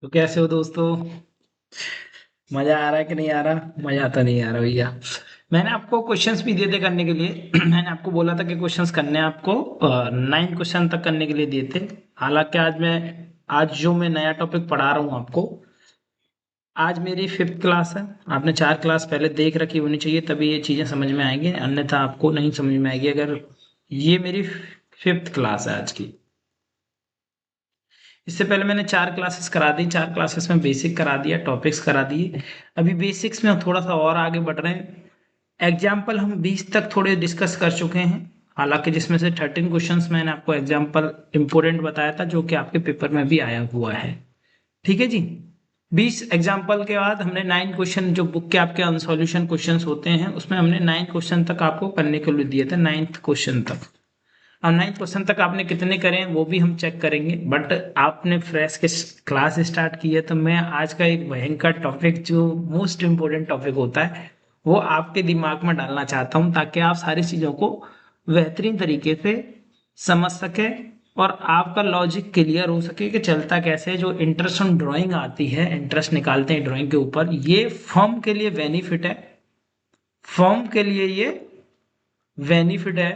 तो कैसे हो दोस्तों। मजा आ रहा है कि नहीं आ रहा? मजा तो नहीं आ रहा भैया। मैंने आपको क्वेश्चंस भी दिए थे करने के लिए। मैंने आपको बोला था कि क्वेश्चंस करने हैं आपको 9 क्वेश्चन तक करने के लिए दिए थे। हालांकि आज जो मैं नया टॉपिक पढ़ा रहा हूँ आपको, आज मेरी 5th क्लास है। आपने 4 क्लास पहले देख रखी होनी चाहिए, तभी ये चीज़ें समझ में आएंगी, अन्यथा आपको नहीं समझ में आएगी। अगर ये मेरी 5th क्लास है आज की। इससे पहले मैंने 4 क्लासेस करा दी। 4 क्लासेस में बेसिक करा दिया, टॉपिक्स करा दिए। अभी बेसिक्स में हम थोड़ा सा और आगे बढ़ रहे हैं। एग्जाम्पल हम 20 तक थोड़े डिस्कस कर चुके हैं। हालांकि जिसमें से 13 क्वेश्चंस मैंने आपको एग्जाम्पल इम्पोर्टेंट बताया था, जो कि आपके पेपर में भी आया हुआ है। ठीक है जी। 20 एग्जाम्पल के बाद हमने 9 क्वेश्चन, जो बुक के आपके अनसॉल्यूशन क्वेश्चन होते हैं, उसमें हमने 9 क्वेश्चन तक आपको करने के लिए दिए थे, 9th क्वेश्चन तक। और 9th क्वेश्चन तक आपने कितने करे वो भी हम चेक करेंगे। बट आपने फ्रेश के क्लास स्टार्ट की है, तो मैं आज का एक भयंकर टॉपिक, जो मोस्ट इम्पोर्टेंट टॉपिक होता है, वो आपके दिमाग में डालना चाहता हूँ, ताकि आप सारी चीज़ों को बेहतरीन तरीके से समझ सके और आपका लॉजिक क्लियर हो सके कि चलता कैसे है। जो इंटरेस्ट ऑन ड्राइंग आती है, इंटरेस्ट निकालते हैं ड्राइंग के ऊपर, ये फर्म के लिए बेनिफिट है। फर्म के लिए ये बेनिफिट है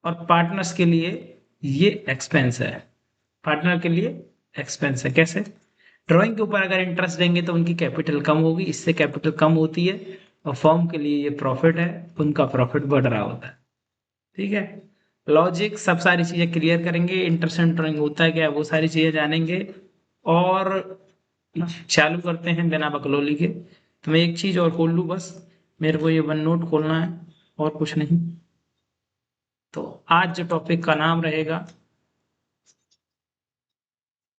और पार्टनर्स के लिए ये एक्सपेंस है। पार्टनर के लिए एक्सपेंस है। कैसे? ड्राइंग के ऊपर अगर इंटरेस्ट देंगे तो उनकी कैपिटल कम होगी, इससे कैपिटल कम होती है, और फर्म के लिए ये प्रॉफिट है, उनका प्रॉफिट बढ़ रहा होता है। ठीक है। लॉजिक सब सारी चीजें क्लियर करेंगे, इंटरेस्ट इन ड्राइंग होता है क्या, वो सारी चीजें जानेंगे। और चालू करते हैं बिना बकलोली के। तो मैं एक चीज और खोल लूँ बस, मेरे को ये वन नोट खोलना है और कुछ नहीं। तो आज जो टॉपिक का नाम रहेगा,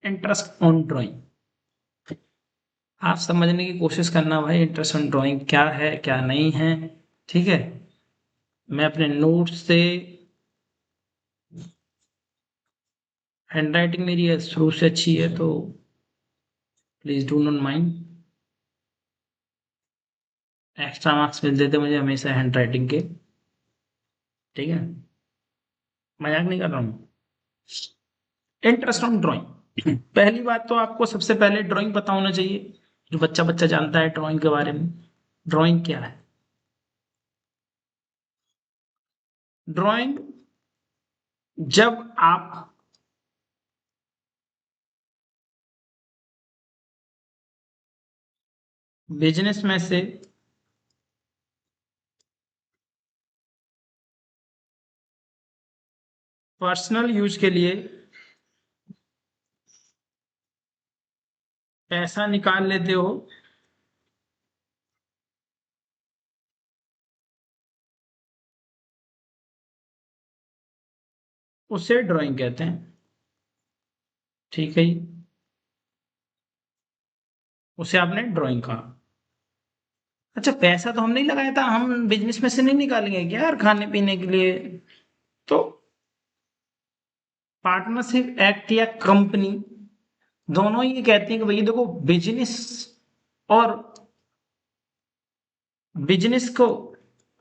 इंटरेस्ट ऑन ड्राइंग। आप समझने की कोशिश करना भाई, इंटरेस्ट ऑन ड्राइंग क्या है क्या नहीं है। ठीक है। मैं अपने नोट से, हैंडराइटिंग मेरी शुरू से अच्छी है, तो please do not mind. Extra marks मिलते थे मुझे हमेशा हैंडराइटिंग के। ठीक है। मजाक नहीं कर रहा हूँ। इंटरेस्ट ऑन ड्राइंग, पहली बात तो आपको सबसे पहले ड्राइंग पता होना चाहिए। जो बच्चा बच्चा जानता है ड्राइंग के बारे में। ड्राइंग क्या है? ड्राइंग, जब आप बिजनेस में से पर्सनल यूज के लिए पैसा निकाल लेते हो, उसे ड्राइंग कहते हैं। ठीक है जी। उसे आपने ड्राइंग कहा। अच्छा, पैसा तो हम नहीं लगाया था, हम बिजनेस में से नहीं निकालेंगे क्या यार खाने पीने के लिए? तो पार्टनरशिप एक्ट या कंपनी, दोनों ये कहते हैं कि भैया देखो, बिजनेस और बिजनेस को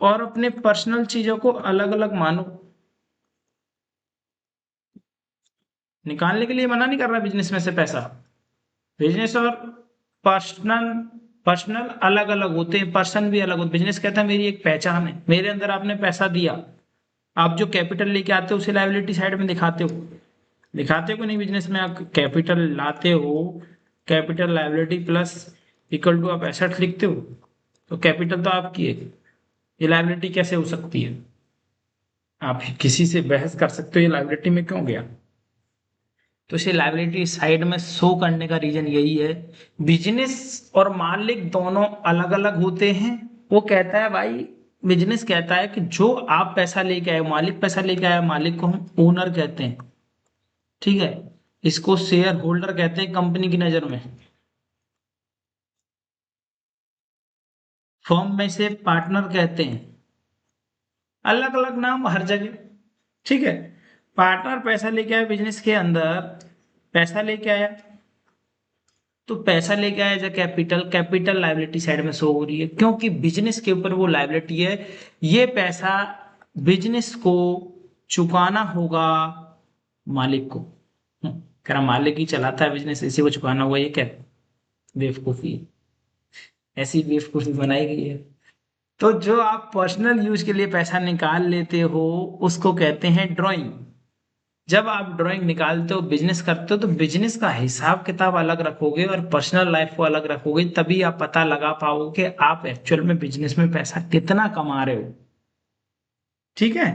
और अपने पर्सनल चीजों को अलग अलग मानो। निकालने के लिए मना नहीं कर रहा बिजनेस में से पैसा। बिजनेस और पर्सनल, पर्सनल अलग अलग होते हैं, पर्सन भी अलग होते। बिजनेस कहता है मेरी एक पहचान है, मेरे अंदर आपने पैसा दिया, आप जो कैपिटल लेके आते हो उसे लायबिलिटी साइड में दिखाते हो। दिखाते हो कि नहीं? बिजनेस में आप कैपिटल लाते हो, capital liability plus equal to आप एसेट्स लिखते हो। तो कैपिटल तो आपकी है, ये लायबिलिटी कैसे हो सकती है? आप किसी से बहस कर सकते हो ये लायबिलिटी में क्यों गया। तो इसे लायबिलिटी साइड में शो करने का रीजन यही है। बिजनेस और मालिक दोनों अलग अलग होते हैं। वो कहता है भाई, बिजनेस कहता है कि जो आप पैसा लेके आए, मालिक पैसा लेके आया, मालिक को हम ओनर कहते हैं। ठीक है। इसको शेयर होल्डर कहते हैं कंपनी की नजर में। फर्म में से पार्टनर कहते हैं। अलग अलग नाम हर जगह। ठीक है। पार्टनर पैसा लेके आया बिजनेस के अंदर, पैसा लेके आया, तो पैसा लेके आया as capital, capital liability side में शो हो रही है, क्योंकि बिजनेस के ऊपर वो लायबिलिटी है। ये पैसा बिजनेस को चुकाना होगा मालिक को। कह मालिक ही चलाता है बिजनेस, इसी को चुकाना होगा, ये क्या बेवकूफ़ी है, ऐसी बेवकूफ़ी बनाई गई है। तो जो आप पर्सनल यूज के लिए पैसा निकाल लेते हो उसको कहते हैं ड्राइंग। जब आप ड्राइंग निकालते हो, बिजनेस करते हो, तो बिजनेस का हिसाब किताब अलग रखोगे और पर्सनल लाइफ को अलग रखोगे, तभी आप पता लगा पाओगे कि आप एक्चुअल में बिजनेस में पैसा कितना कमा रहे हो। ठीक है,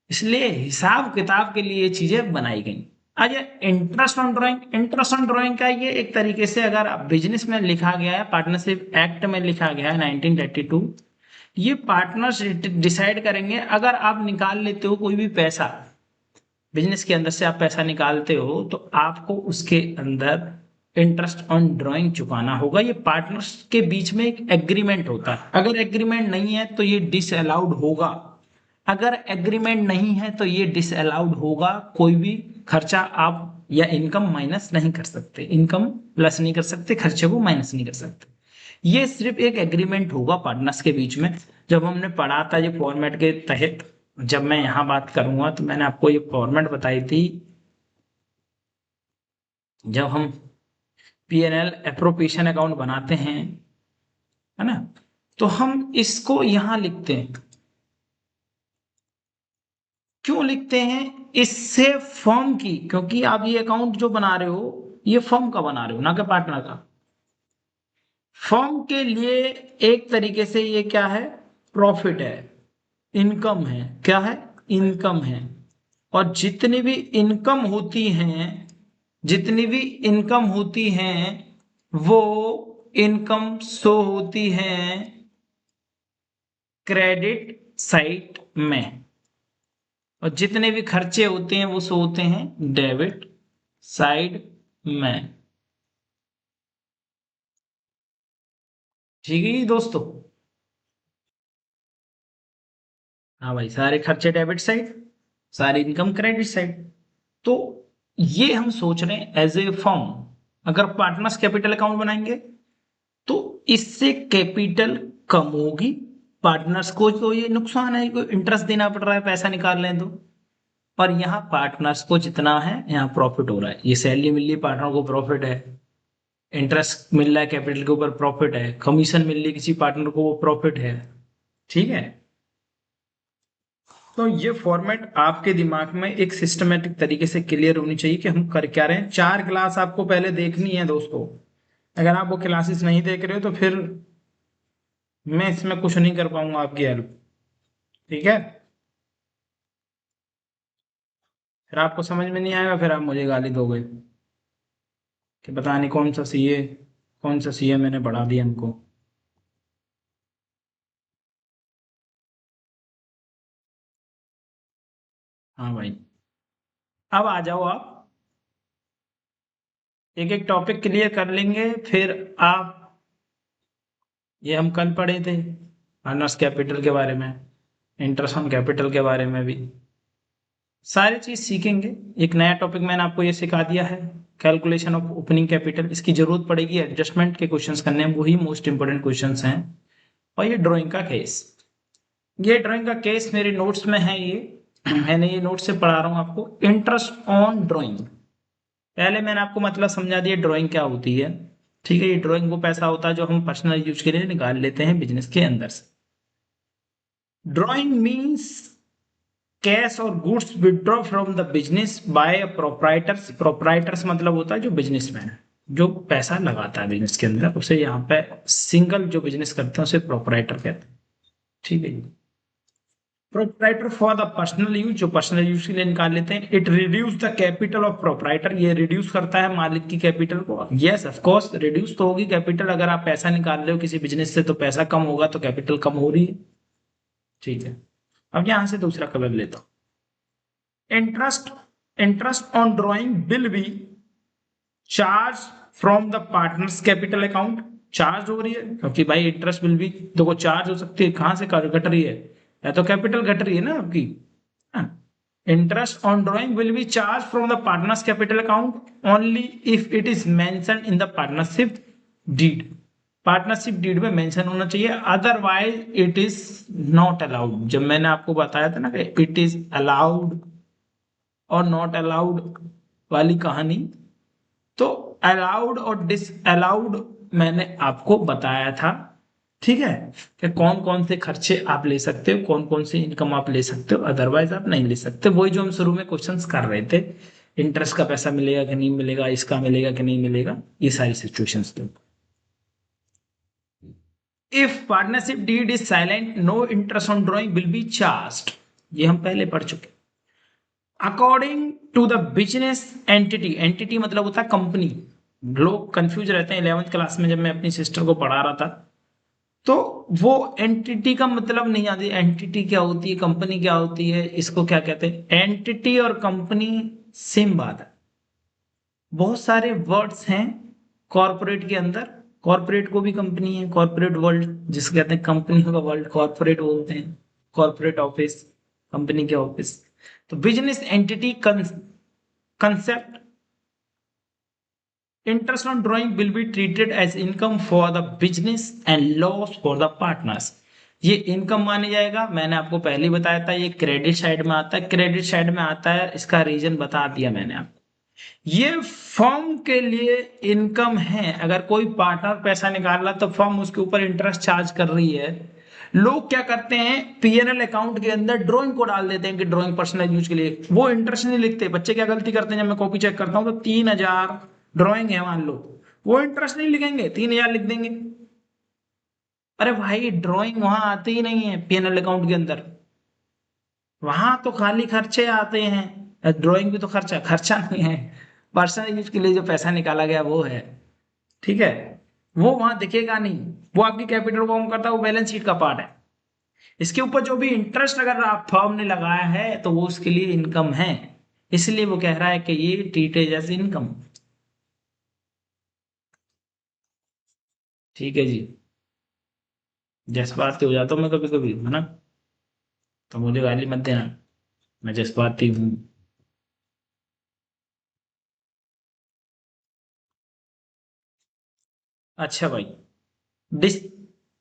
इसलिए हिसाब किताब के लिए ये चीजें बनाई गई। अच्छा, interest on drawing, interest on drawing का ये एक तरीके से अगर बिजनेस में लिखा गया है, पार्टनरशिप एक्ट में लिखा गया है 1932, ये पार्टनर्स डिसाइड करेंगे। अगर आप निकाल लेते हो कोई भी पैसा, बिजनेस के अंदर से आप पैसा निकालते हो, तो आपको उसके अंदर इंटरेस्ट ऑन ड्राइंग चुकाना होगा। ये पार्टनर्स के बीच में एक एग्रीमेंट होता है। अगर एग्रीमेंट नहीं है तो ये डिसअलाउड होगा। अगर एग्रीमेंट नहीं है तो ये डिसअलाउड होगा। कोई भी खर्चा आप या इनकम माइनस नहीं कर सकते, इनकम प्लस नहीं कर सकते, खर्चे को माइनस नहीं कर सकते। ये सिर्फ एक एग्रीमेंट होगा पार्टनर्स के बीच में। जब हमने पढ़ा था ये फॉर्मेट के तहत, जब मैं यहाँ बात करूंगा तो मैंने आपको ये फॉर्मेट बताई थी। जब हम P&L एप्रोप्रिएशन अकाउंट बनाते हैं, है ना, तो हम इसको यहां लिखते हैं। क्यों लिखते हैं? इससे फर्म की, क्योंकि आप ये अकाउंट जो बना रहे हो ये फर्म का बना रहे हो, ना कि पार्टनर का। फर्म के लिए एक तरीके से ये क्या है, प्रॉफिट है, इनकम है। क्या है? इनकम है। और जितनी भी इनकम होती हैं, जितनी भी इनकम होती हैं, वो इनकम शो होती हैं क्रेडिट साइड में, और जितने भी खर्चे होते हैं वो शो होते हैं डेबिट साइड में। ठीक है जी दोस्तों। हाँ भाई, सारे खर्चे डेबिट साइड, सारी इनकम क्रेडिट साइड। तो ये हम सोच रहे हैं एज ए फर्म, अगर पार्टनर्स कैपिटल अकाउंट बनाएंगे तो इससे कैपिटल कम होगी। पार्टनर्स को तो ये नुकसान है, को इंटरेस्ट देना पड़ रहा है पैसा निकाल लें तो। पर यहाँ पार्टनर्स को जितना है यहाँ प्रॉफिट हो रहा है। ये सैलरी मिल रही है, पार्टनर को प्रॉफिट है। इंटरेस्ट मिल रहा है कैपिटल के ऊपर, प्रॉफिट है। कमीशन मिल रही है किसी पार्टनर को, वो प्रॉफिट है। ठीक है। तो ये फॉर्मेट आपके दिमाग में एक सिस्टमेटिक तरीके से क्लियर होनी चाहिए कि हम कर क्या रहे हैं। 4 क्लास आपको पहले देखनी है दोस्तों। अगर आप वो क्लासेस नहीं देख रहे हो तो फिर मैं इसमें कुछ नहीं कर पाऊंगा आपकी हेल्प। ठीक है, फिर आपको समझ में नहीं आएगा, फिर आप मुझे गाली दोगे कि पता नहीं कौन सा सीए मैंने बढ़ा दिया हमको। हाँ भाई, अब आ जाओ आप, एक एक टॉपिक क्लियर कर लेंगे फिर आप। ये हम कल पढ़े थे अर्नर्स कैपिटल के बारे में, इंटरेस्ट ऑन कैपिटल के बारे में भी सारी चीज सीखेंगे। एक नया टॉपिक मैंने आपको ये सिखा दिया है, कैलकुलेशन ऑफ ओपनिंग कैपिटल। इसकी जरूरत पड़ेगी एडजस्टमेंट के क्वेश्चंस करने में, वही मोस्ट इंपोर्टेंट क्वेश्चंस हैं। और ये ड्राइंग का केस, ये ड्राइंग का केस मेरे नोट्स में है। ये मैंने ये नोट से पढ़ा रहा हूँ आपको। इंटरेस्ट ऑन ड्राइंग, पहले मैंने आपको मतलब समझा दिया ड्राइंग क्या होती है। ठीक है, ये ड्राइंग वो पैसा होता है जो हम पर्सनल यूज के लिए निकाल लेते हैं बिजनेस के अंदर से। ड्राइंग मीन्स कैश और goods withdraw from the business by proprietors. Proprietors मतलब होता है जो बिजनेसमैन, जो पैसा लगाता है बिजनेस के अंदर, उसे यहाँ पे सिंगल जो बिजनेस करते हैं उसे प्रोप्राइटर कहते हैं। ठीक है, proprietor for the personal use, जो पर्सनल यूज के लिए निकाल लेते हैं। It reduce the capital of proprietor, ये रिड्यूस करता है मालिक की कैपिटल को। यस ऑफ कोर्स रिड्यूस तो होगी कैपिटल, अगर आप पैसा निकाल रहे हो किसी बिजनेस से तो पैसा कम होगा, तो कैपिटल कम हो रही है। ठीक है, अब यहां से दूसरा कलर लेता हूं। Interest on drawing will be charge from the partners capital account. Charge हो रही है क्योंकि भाई इंटरेस्ट विल भी देखो चार्ज हो सकती है, कहां से घट रही है, या तो कैपिटल घट रही है ना आपकी। Interest on drawing will be charge from the partners capital account only if it is mention in the partnership deed. Partnership deed में मेंशन होना चाहिए, otherwise it is not allowed. जब मैंने आपको बताया था ना कि इट इज अलाउड और नॉट अलाउड वाली कहानी, तो अलाउड और डिसअलाउड मैंने आपको बताया था, ठीक है, कि कौन कौन से खर्चे आप ले सकते हो, कौन कौन से इनकम आप ले सकते हो, अदरवाइज आप नहीं ले सकते। वही जो हम शुरू में क्वेश्चंस कर रहे थे, इंटरेस्ट का पैसा मिलेगा कि नहीं मिलेगा, इसका मिलेगा कि नहीं मिलेगा, ये सारी सिचुएशंस थे। If partnership deed is silent, no interest on drawing will be charged, ये हम पहले पढ़ चुके। According to the business entity, entity मतलब होता है कंपनी, लोग कंफ्यूज रहते हैं 11th क्लास में जब मैं अपनी सिस्टर को पढ़ा रहा था, तो वो एंटिटी का मतलब नहीं आती, एंटिटी क्या होती है, कंपनी क्या होती है, इसको क्या कहते हैं। एंटिटी और कंपनी सेम बात है। बहुत सारे वर्ड्स हैं कॉर्पोरेट के अंदर, कॉर्पोरेट को भी कंपनी है, कॉर्पोरेट वर्ल्ड जिसको कहते हैं, कंपनी का वर्ल्ड कॉर्पोरेट बोलते हैं, कॉर्पोरेट ऑफिस, कंपनी के ऑफिस। तो business entity concept, interest on drawing will be treated as income for the business and loss for the partners। ये इनकम माने जाएगा, मैंने आपको पहले ही बताया था, ये क्रेडिट साइड में आता है, क्रेडिट साइड में आता है, इसका रीजन बता दिया मैंने आपको। ये फर्म के लिए इनकम है, अगर कोई पार्टनर पैसा निकाल रहा तो फर्म उसके ऊपर इंटरेस्ट चार्ज कर रही है। लोग क्या करते हैं, पीएनएल अकाउंट के अंदर ड्राइंग को डाल देते हैं कि ड्राइंग पर्सनल यूज के लिए, वो इंटरेस्ट नहीं लिखते। बच्चे क्या गलती करते हैं, जब मैं कॉपी चेक करता हूँ तो 3000 ड्राइंग है मान लो, वो इंटरेस्ट नहीं लिखेंगे, 3000 लिख देंगे। अरे भाई ड्राइंग वहां आती ही नहीं है पीएनएल अकाउंट के अंदर, वहां तो खाली खर्चे आते हैं, ड्राइंग भी तो खर्चा खर्चा नहीं है, पर्सनल यूज के लिए जो पैसा निकाला गया वो है, ठीक है। वो वहां दिखेगा नहीं, वो आपकी कैपिटल फॉर्म करता है, वो बैलेंस शीट का पार्ट है। इसके ऊपर जो भी इंटरेस्ट अगर आप फर्म ने लगाया है तो वो उसके लिए इनकम है, इसलिए वो कह रहा है कि ये ट्रीटेड एज इनकम। ठीक है जी, जज्बाती हो जाता हूँ मैं कभी कभी, है ना, तो मुझे गाली मत देना, मैं जज्बाती हूँ। अच्छा भाई, डिस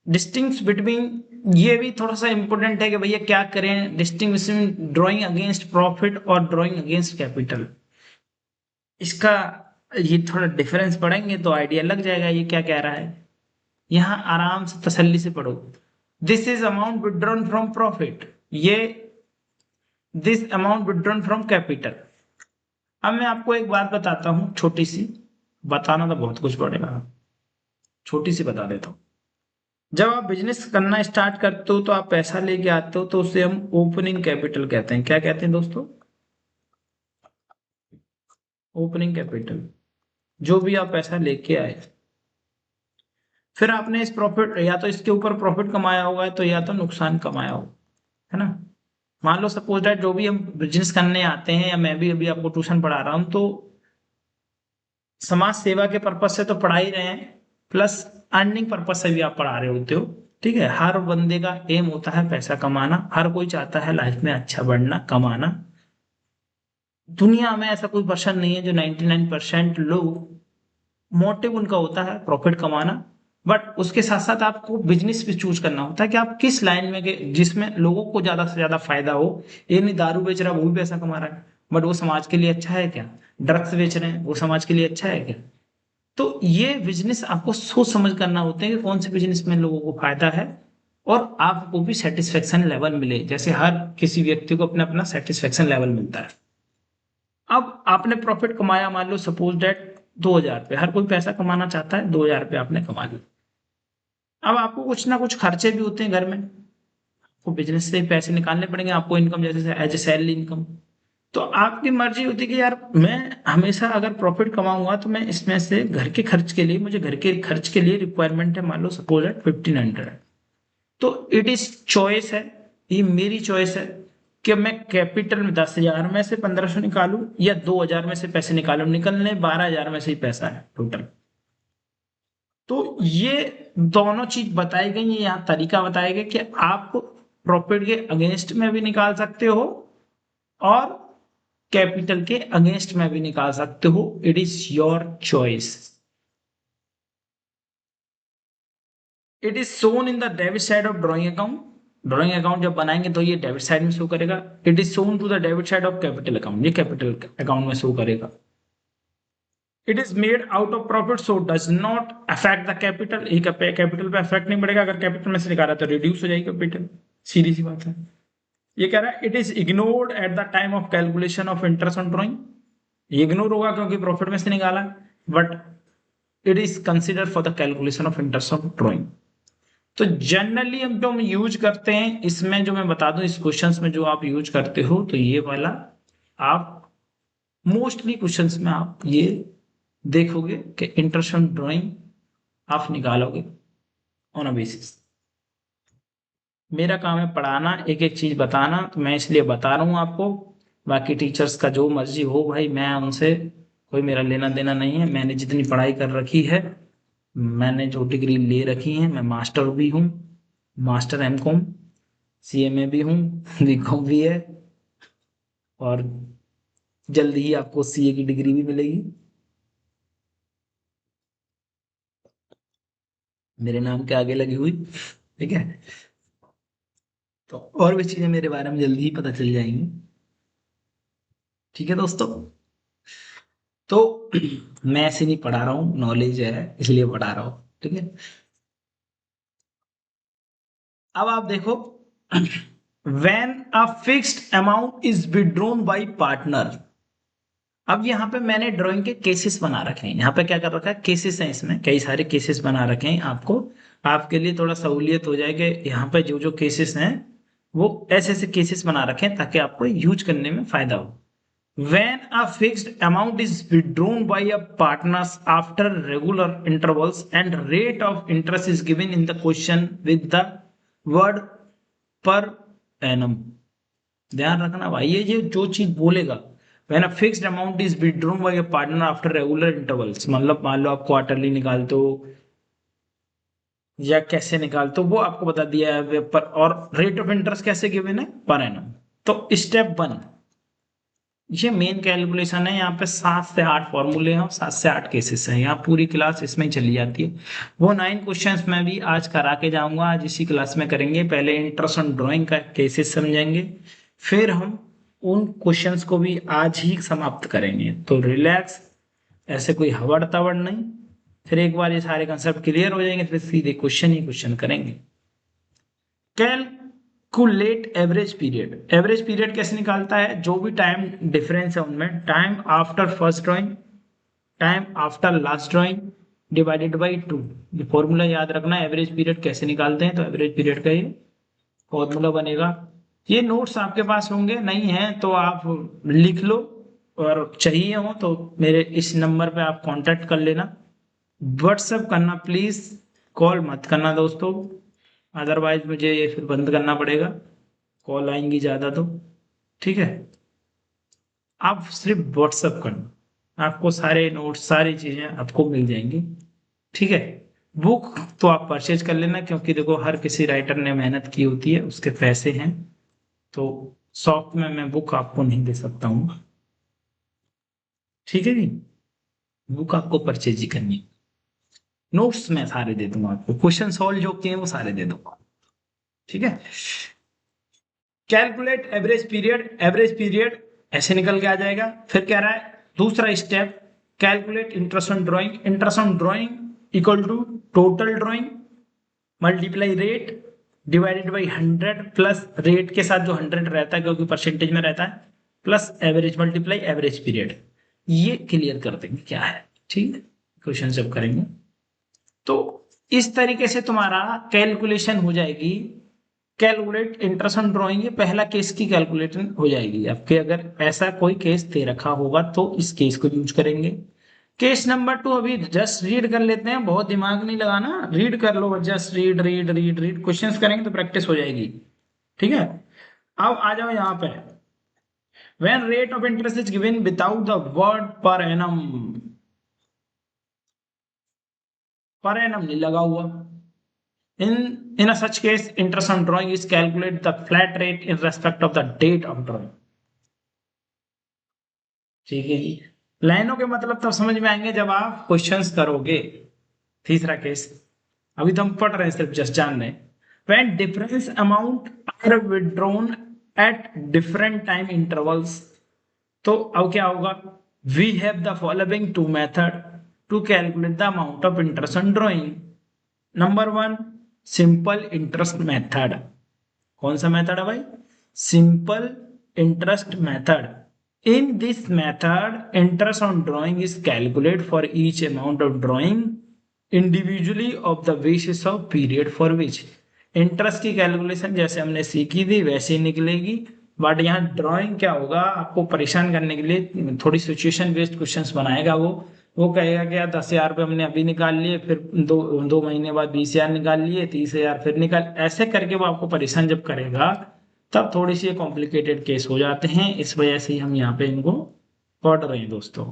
डिस्टिंग्स बिटवीन, ये भी थोड़ा सा इंपॉर्टेंट है कि भैया क्या करें, distinguish between drawing against profit और ड्राइंग अगेंस्ट कैपिटल, इसका ये थोड़ा डिफरेंस पढ़ेंगे तो आइडिया लग जाएगा ये क्या कह रहा है। यहाँ आराम से तसल्ली से पढ़ो। This is amount withdrawn from profit, ये this amount withdrawn from capital. अब मैं आपको एक बात बताता हूँ छोटी सी, बताना तो बहुत कुछ पड़ेगा, छोटी सी बता देता हूँ। जब आप बिजनेस करना स्टार्ट करते हो तो आप पैसा लेके आते हो, तो उसे हम ओपनिंग कैपिटल कहते हैं। क्या कहते हैं दोस्तों? Opening capital. जो भी आप पैसा लेके आए, फिर आपने इस प्रॉफिट, या तो इसके ऊपर प्रॉफिट कमाया होगा तो या तो नुकसान कमाया होगा, है ना। मान लो सपोज दैट जो भी हम बिजनेस करने आते हैं, या मैं भी अभी आपको ट्यूशन पढ़ा रहा हूँ, तो समाज सेवा के पर्पज से तो पढ़ा ही रहे हैं, प्लस अर्निंग पर्पज से भी आप पढ़ा रहे होते हो, ठीक है। हर बंदे का एम होता है पैसा कमाना, हर कोई चाहता है लाइफ में अच्छा बढ़ना, कमाना। दुनिया में ऐसा कोई पर्सन नहीं है जो 99% लोग मोटिव उनका होता है प्रॉफिट कमाना, बट उसके साथ साथ आपको बिजनेस भी चूज करना होता है कि आप किस लाइन में जिसमें लोगों को ज्यादा से ज्यादा फायदा हो। ये नहीं दारू बेच रहा वो भी पैसा कमा रहा है, बट वो समाज के लिए अच्छा है क्या? ड्रग्स बेच रहे हैं वो समाज के लिए अच्छा है क्या? तो ये बिजनेस आपको सोच समझ करना होता है कि कौन से बिजनेस में लोगों को फायदा है और आपको भी सेटिस्फेक्शन लेवल मिले, जैसे हर किसी व्यक्ति को अपना अपना सेटिस्फेक्शन लेवल मिलता है। अब आपने प्रॉफिट कमाया, मान लो सपोज डेट 2000 रुपये, हर कोई पैसा कमाना चाहता है, 2000 रुपये आपने कमा लिया। अब आपको कुछ ना कुछ खर्चे भी होते हैं घर में, आपको बिजनेस से पैसे निकालने पड़ेंगे, आपको इनकम जैसे एज ए सैलरी इनकम। तो आपकी मर्जी होती है कि यार मैं हमेशा अगर प्रॉफिट कमाऊंगा तो मैं इसमें से घर के खर्च के लिए, मुझे घर के खर्च के लिए रिक्वायरमेंट है, मान लो सपोज है 1500, तो इट इज चॉइस है, ये मेरी चॉइस है कि मैं कैपिटल में 10,000 में से 1500 निकालूं या 2000 में से पैसे निकालूं, निकलने 12,000 में से ही पैसा है टोटल। तो ये दोनों चीज बताई गई है, यहाँ तरीका बताया गया कि आप प्रॉफिट के अगेंस्ट में भी निकाल सकते हो और कैपिटल के अगेंस्ट में भी निकाल सकते हो, it is your choice. It is shown in the debit side of drawing account, drawing account जब बनाएंगे तो ये डेबिट साइड में शो करेगा। It is shown to the debit side of capital account, ये कैपिटल अकाउंट में show करेगा। It is made out of profit so does not affect the capital. Capital पे अफेक्ट नहीं पड़ेगा, अगर कैपिटल में से निकाला तो रिड्यूस हो जाएगी कैपिटल, सीधी सी बात है। ये कह रहा है it is ignored at the time of calculation of interest on drawing. ये इग्नोर होगा क्योंकि प्रॉफिट में से निकाला, but it is consider for the calculation of interest of drawing. तो जनरली हम जो हम यूज करते हैं इसमें, जो मैं बता दूं इस क्वेश्चंस में जो आप यूज करते हो, तो ये वाला आप मोस्टली क्वेश्चंस में आप ये देखोगे कि इंटरेस्ट ऑन ड्राइंग आप निकालोगे ऑन अ बेसिस। मेरा काम है पढ़ाना, एक एक चीज बताना, तो मैं इसलिए बता रहा हूँ आपको। बाकी टीचर्स का जो मर्जी हो भाई, मैं उनसे कोई मेरा लेना देना नहीं है। मैंने जितनी पढ़ाई कर रखी है, मैंने जो डिग्री ले रखी है, मैं मास्टर भी हूँ, मास्टर एमकॉम, सीएमए भी हूँ, बीकॉम भी है, और जल्दी ही आपको सीए की डिग्री भी मिलेगी। मेरे नाम के आगे लगी हुई, ठीक है। तो और भी चीजें मेरे बारे में जल्दी ही पता चल जाएंगी, ठीक है दोस्तों। तो मैं ऐसे नहीं पढ़ा रहा हूँ, नॉलेज है इसलिए पढ़ा रहा हूँ, ठीक है। अब आप देखो, when a fixed amount is withdrawn by partner। अब यहाँ पे मैंने ड्राइंग के केसेस बना रखे हैं, यहाँ पे क्या कर रखा है, केसेस हैं, इसमें कई सारे केसेस बना रखे हैं। आपको, आपके लिए थोड़ा सहूलियत हो जाएगा, यहाँ पे जो जो केसेस हैं वो ऐसे ऐसे केसेस बना रखे हैं ताकि आपको यूज करने में फायदा हो। When a fixed amount is withdrawn by a partners after regular intervals and rate of interest is given in the question with the word per annum। ध्यान रखना भाई, ये जो चीज बोलेगा, when a fixed amount is withdrawn by a partner after regular intervals, मतलब मान लो आप क्वार्टरली निकालते हो या कैसे निकालते हो वो आपको बता दिया है पर, और रेट ऑफ इंटरेस्ट कैसे गिवन है, पर एनम। तो स्टेप 1, ये मेन कैलकुलेशन है। यहाँ पे 7 से 8 फॉर्मूले हैं और 7 से 8 केसेस हैं, यहाँ पूरी क्लास इसमें ही चली जाती है। वो 9 क्वेश्चंस मैं भी आज करा के जाऊंगा, आज इसी क्लास में करेंगे। पहले इंटरेस्ट ऑन ड्राइंग का केसेस समझेंगे, फिर हम उन क्वेश्चंस को भी आज ही समाप्त करेंगे। तो रिलैक्स, ऐसे कोई हवड़ तवड़ नहीं। फिर एक बार ये सारे कंसेप्ट क्लियर हो जाएंगे, फिर सीधे क्वेश्चन ही क्वेश्चन करेंगे। Calculate average period. Average period कैसे निकालता है, जो भी टाइम डिफरेंस है उनमें, time after first drawing, time after last drawing divided by 2। ये फॉर्मूला याद रखना, एवरेज पीरियड कैसे निकालते हैं। तो एवरेज पीरियड का ये फॉर्मूला बनेगा। ये नोट्स आपके पास होंगे, नहीं है तो आप लिख लो, और चाहिए हो तो मेरे इस नंबर पे आप कांटेक्ट कर लेना। व्हाट्सएप करना प्लीज, कॉल मत करना दोस्तों, अदरवाइज मुझे ये फिर बंद करना पड़ेगा, कॉल आएंगी ज्यादा तो, ठीक है। आप सिर्फ व्हाट्सएप करना, आपको सारे नोट्स सारी चीजें आपको मिल जाएंगी, ठीक है। बुक तो आप परचेज कर लेना, क्योंकि देखो हर किसी राइटर ने मेहनत की होती है, उसके पैसे हैं, तो सॉफ्ट में मैं बुक आपको नहीं दे सकता हूँ, ठीक है जी। बुक आपको परचेज ही करनी है। नोट्स मैं सारे दे दूंगा आपको, क्वेश्चन सॉल्व जो किए हैं वो सारे दे दूंगा, ठीक है। Calculate average period. Average period ऐसे निकल के आ जाएगा। फिर कह रहा है दूसरा step, calculate interest on drawing. Interest on drawing equal to total drawing multiply rate divided by 100 plus rate के साथ जो 100 रहता है क्योंकि परसेंटेज में रहता है, plus average multiply average period. ये क्लियर कर देंगे क्या है, ठीक है, क्वेश्चन जब करेंगे। तो इस तरीके से तुम्हारा कैलकुलेशन हो जाएगी। कैलकुलेट इंटरेस्ट ऑन ड्राइंग, ये पहला केस की कैलकुलेशन हो जाएगी आपके। अगर ऐसा कोई केस दे रखा होगा तो इस केस को यूज करेंगे। केस नंबर 2 अभी जस्ट रीड कर लेते हैं, बहुत दिमाग नहीं लगाना, रीड कर लो, just read read read read, questions करेंगे तो प्रैक्टिस हो जाएगी, ठीक है। अब आ जाओ यहाँ पे, when rate of interest is given without the word per annum. Per annum नहीं लगा हुआ। In a such case, interest on drawing is calculate the flat rate in respect of the date of drawing। ठीक है जी, लाइनों के मतलब तब समझ में आएंगे जब आप क्वेश्चंस करोगे। तीसरा केस, अभी तो हम पढ़ रहे हैं, सिर्फ जस्ट जान रहे हैं। When difference amount are withdrawn at different time intervals, तो अब क्या होगा, We have the following two methods to calculate the amount of interest on drawing. Number one, simple interest method. कौन सा मेथड है भाई? Simple interest method. In this method, interest on drawing is calculated for each amount of drawing individually of the basis of period for which. Interest की calculation जैसे हमने सीखी थी वैसे ही निकलेगी, बट यहाँ ड्राइंग क्या होगा, आपको परेशान करने के लिए थोड़ी सिचुएशन बेस्ड क्वेश्चंस बनाएगा वो कहेगा कि यार 10,000 रुपये हमने अभी निकाल लिए, फिर दो महीने बाद 20,000 निकाल लिए, 30,000 फिर निकाल, ऐसे करके वो आपको परेशान जब करेगा तब थोड़ी सी कॉम्प्लिकेटेड केस हो जाते हैं. इस वजह से हम यहाँ पे इनको पढ़ रहे हैं दोस्तों.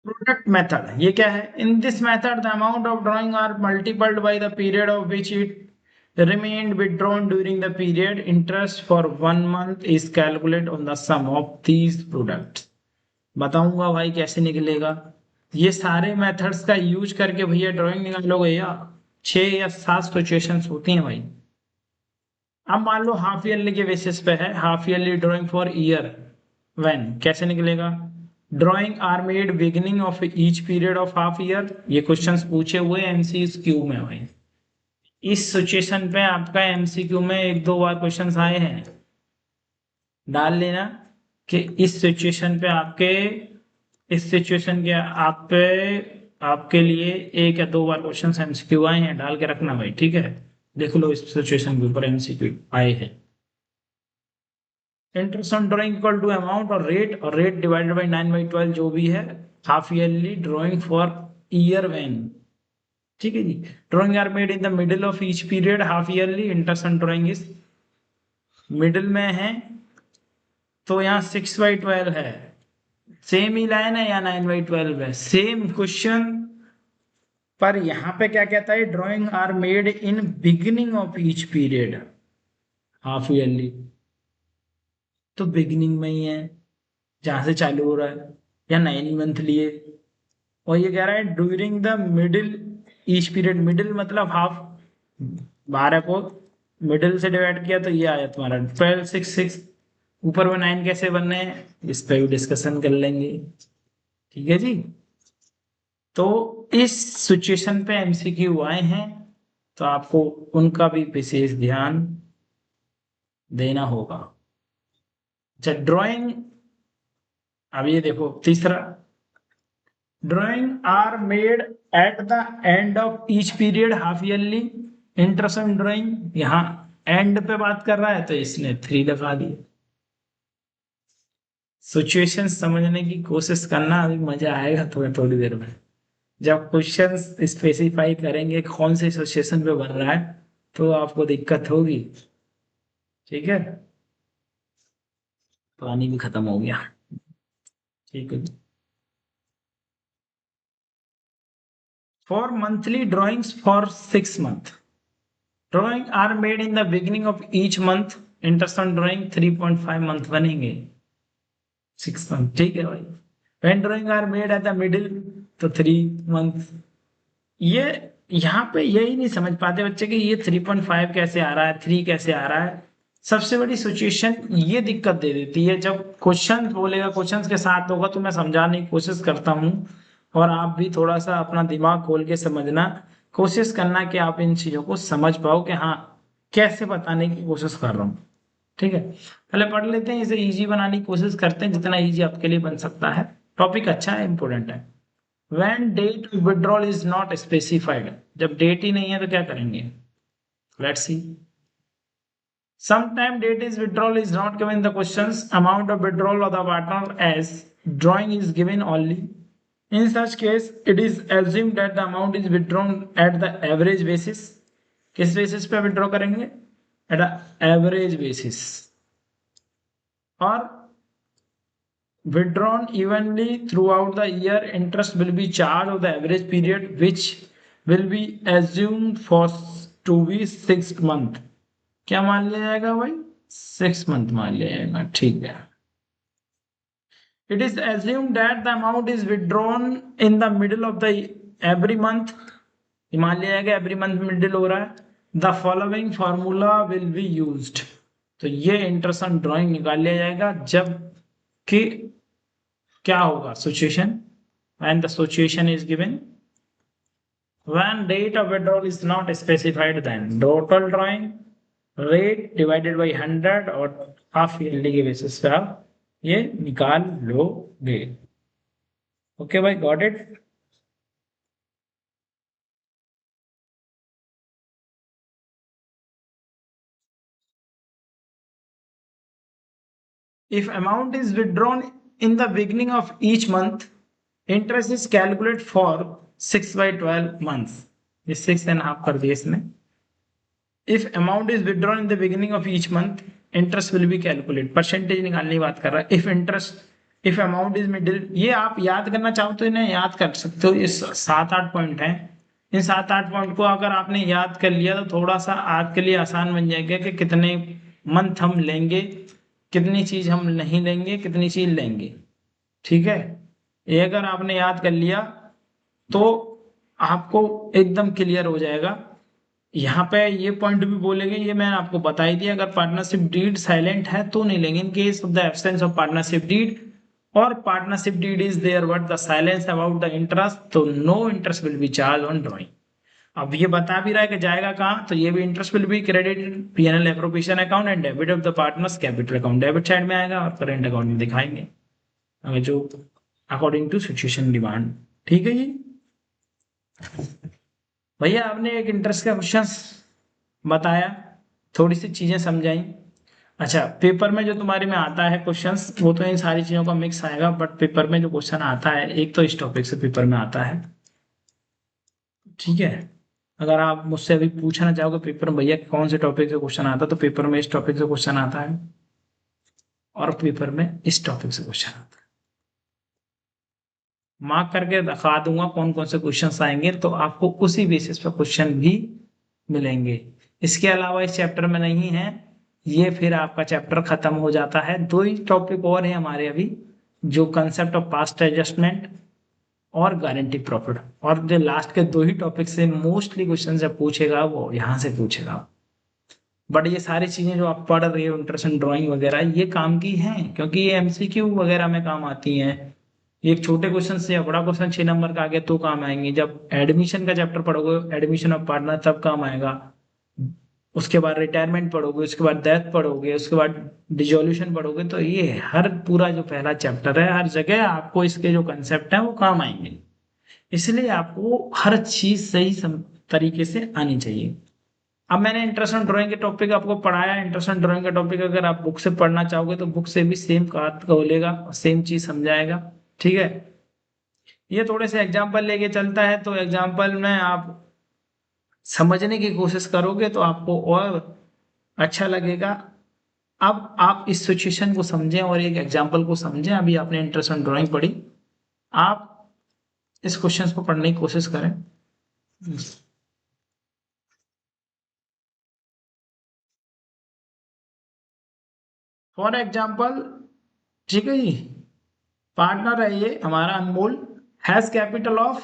प्रोडक्ट मेथड ये क्या है? In this method the amount of drawing are multiplied by the period of which it remained withdrawn during the period. Interest for 1 month is calculated on the sum of these products. बताऊंगा भाई कैसे निकलेगा. ये सारे methods का use करके भैया drawing निकालोगे या 6 या 7 सिचुएशंस होती हैं भाई. अब मान लो हाफ ईयरली के बेसिस पे है, half yearly drawing for year when, कैसे निकलेगा? Drawing are made beginning of each period of half year. ये क्वेश्चंस पूछे हुए एमसीक्यू में भाई. इस सिचुएशन पे आपका एमसीक्यू में 1-2 बार क्वेश्चंस आए हैं. डाल लेना कि इस सिचुएशन पे आपके लिए 1 या 2 बार क्वेश्चंस एमसीक्यू आए हैं. डाल के रखना भाई, ठीक है. देख लो इस सिचुएशन के ऊपर एमसीक्यू आए हैं. Interest on drawing equal to amount और रेट डिवाइडेड बाय 9/12 जो भी है, half yearly drawing for year when. ठीक है जी. Drawing are made in the middle of each period half yearly. Interest on drawing is middle में है तो यहाँ 6/12 है. सेम ही लाइन है या 9/12 है, सेम क्वेश्चन. पर यहाँ पे क्या कहता है? Drawing are made in beginning of each period half yearly. तो बिगिनिंग में ही है जहां से चालू हो रहा है, या 9 मंथ लिए. और ये कह रहा है during the middle each period. Middle मतलब हाफ. 12 को मिडिल से डिवाइड किया तो ये आया तुम्हारा 12, 6, 6. ऊपर में 9 कैसे बनने हैं इस पे भी डिस्कशन कर लेंगे. ठीक है जी. तो इस सिचुएशन पे एमसीक्यू आए हैं तो आपको उनका भी विशेष ध्यान देना होगा. अच्छा, ड्राइंग. अब ये देखो तीसरा, drawing are made at the end of each period half yearly. Interest on drawing यहाँ एंड पे बात कर रहा है तो इसने 3 लगा दिया. सिचुएशन समझने की कोशिश करना, अभी मजा आएगा थोड़ी देर में जब क्वेश्चन स्पेसिफाई करेंगे कौन से सिचुएशन पे बन रहा है तो आपको दिक्कत होगी. ठीक है. पानी भी खत्म हो गया. ठीक है. For monthly drawings for 6 month, drawing are made in the beginning of each month. Interest on drawing 3.5 month बनेंगे 6 मंथ. ठीक है भाई. When drawing are made at the middle तो 3 मंथ. ये यहाँ पे यही नहीं समझ पाते बच्चे कि ये 3.5 कैसे आ रहा है, 3 कैसे आ रहा है. सबसे बड़ी सिचुएशन ये दिक्कत दे देती है. जब क्वेश्चन बोलेगा, क्वेश्चन के साथ होगा तो मैं समझाने की कोशिश करता हूँ, और आप भी थोड़ा सा अपना दिमाग खोल के समझना कोशिश करना कि आप इन चीजों को समझ पाओ कि हाँ कैसे बताने की कोशिश कर रहा हूँ. ठीक है. पहले पढ़ लेते हैं, इसे इजी बनाने की कोशिश करते हैं जितना इजी आपके लिए बन सकता है. टॉपिक अच्छा है, इंपॉर्टेंट है. When date of withdrawal is not specified, जब डेट ही नहीं है तो क्या करेंगे? Let's see. Sometime date is withdrawal is not given in the questions. Amount of withdrawal of the partner as drawing is given only. In such case, it is assumed that the amount is withdrawn at the average basis. किस basis पे withdraw करेंगे? At a average basis. और withdrawn evenly throughout the year, interest will be charged of the average period which will be assumed for to be 6 month. क्या मान लिया जाएगा भाई? 6 month मान लिया जाएगा. ठीक है. It is assumed that the amount is withdrawn in the middle of the every month. मान लिया जाएगा every month middle हो रहा है. The following formula will be used. तो ये इंटरेस्ट ऑन ड्राइंग निकाल लिया जाएगा जब कि क्या होगा situation, when the situation is given, when date of withdrawal is not specified, then total drawing rate divided by 100 और हाफ ईयरली के बेसिस पे आप ये निकाल लोगे। ओके भाई, got it. If amount is withdrawn in the beginning of each month, interest is calculated for 6/12 months। ये 6.5 कर दिया इसने। If amount is withdrawn in the beginning of each month, interest will be calculated। Percentage निकालने की बात कर रहा है। if amount is middle, ये आप याद करना चाहो तो इन्हें याद कर सकते हो। ये 7-8 पॉइंट हैं। इन 7-8 पॉइंट को अगर आपने याद कर लिया तो थोड़ा सा आपके लिए आसान बन जाएगा कि कितने मंथ हम लेंगे, कितनी चीज हम नहीं लेंगे, कितनी चीज लेंगे। ठीक है, ये अगर आपने याद कर लिया तो आपको एकदम क्लियर हो जाएगा। यहाँ पे ये पॉइंट भी बोलेंगे, ये मैंने आपको बता ही दिया। अगर पार्टनरशिप डीड साइलेंट है तो नहीं लेंगे। In case of the absence of partnership deed और partnership deed is there but the silence about the interest, तो no interest will be charge on drawing. अब ये बता भी रहा है कि जाएगा कहाँ, तो ये भी interest will be credited PNL appropriation account and debit of the partners capital account. Debit side में आएगा और करेंट अकाउंट में दिखाएंगे अगर जो अकॉर्डिंग टू सिचुएशन डिमांड। ठीक है जी भैया, आपने एक इंटरेस्ट का क्वेश्चन बताया, थोड़ी सी चीजें समझाई। अच्छा, पेपर में जो तुम्हारे में आता है क्वेश्चंस वो तो इन सारी चीजों का मिक्स आएगा, बट पेपर में जो क्वेश्चन आता है एक तो इस टॉपिक से पेपर में आता है। ठीक है, अगर आप मुझसे अभी पूछना चाहोगे पेपर में भैया कौन से टॉपिक से क्वेश्चन आता है, तो पेपर में इस टॉपिक से क्वेश्चन आता है और पेपर में इस टॉपिक से क्वेश्चन आता है। मार्क करके दिखा दूंगा कौन कौन से क्वेश्चंस आएंगे, तो आपको उसी बेसिस पर क्वेश्चन भी मिलेंगे। इसके अलावा इस चैप्टर में नहीं है ये, फिर आपका चैप्टर खत्म हो जाता है। 2 ही टॉपिक और हैं हमारे अभी, जो कंसेप्ट ऑफ पास्ट एडजस्टमेंट और गारंटी प्रॉफिट, और जो लास्ट के 2 ही टॉपिक से मोस्टली क्वेश्चन जब पूछेगा वो यहाँ से पूछेगा। बट ये सारी चीजें जो आप पढ़ रहे हो इंटरेस्ट इन ड्राइंग वगैरह ये काम की हैं, क्योंकि ये एमसीक्यू वगैरह में काम आती हैं। एक छोटे क्वेश्चन से बड़ा क्वेश्चन 6 नंबर का आ गया तो काम आएंगे। जब एडमिशन का चैप्टर पढ़ोगे, एडमिशन ऑफ पार्टनर, तब काम आएगा। उसके बाद रिटायरमेंट पढ़ोगे, उसके बाद डेथ पढ़ोगे, उसके बाद डिसोल्यूशन पढ़ोगे। तो ये हर पूरा जो पहला चैप्टर है, हर जगह आपको इसके जो कंसेप्ट है वो काम आएंगे। इसलिए आपको हर चीज सही तरीके से आनी चाहिए। अब मैंने इंटरेस्ट ऑन ड्राइंग के टॉपिक आपको पढ़ाया। इंटरेस्ट ऑन ड्राइंग का टॉपिक अगर आप बुक से पढ़ना चाहोगे तो बुक से भी सेम बात बोलेगा, सेम चीज समझाएगा। ठीक है, ये थोड़े से एग्जाम्पल लेके चलता है, तो एग्जाम्पल में आप समझने की कोशिश करोगे तो आपको और अच्छा लगेगा। अब आप इस सिचुएशन को समझें और एक एग्जाम्पल को समझें। अभी आपने इंटरेस्ट ऑन ड्राइंग पढ़ी, आप इस क्वेश्चन को पढ़ने की कोशिश करें। फॉर एग्जाम्पल, ठीक है जी, पार्टनर है ये हमारा Anmol, has capital of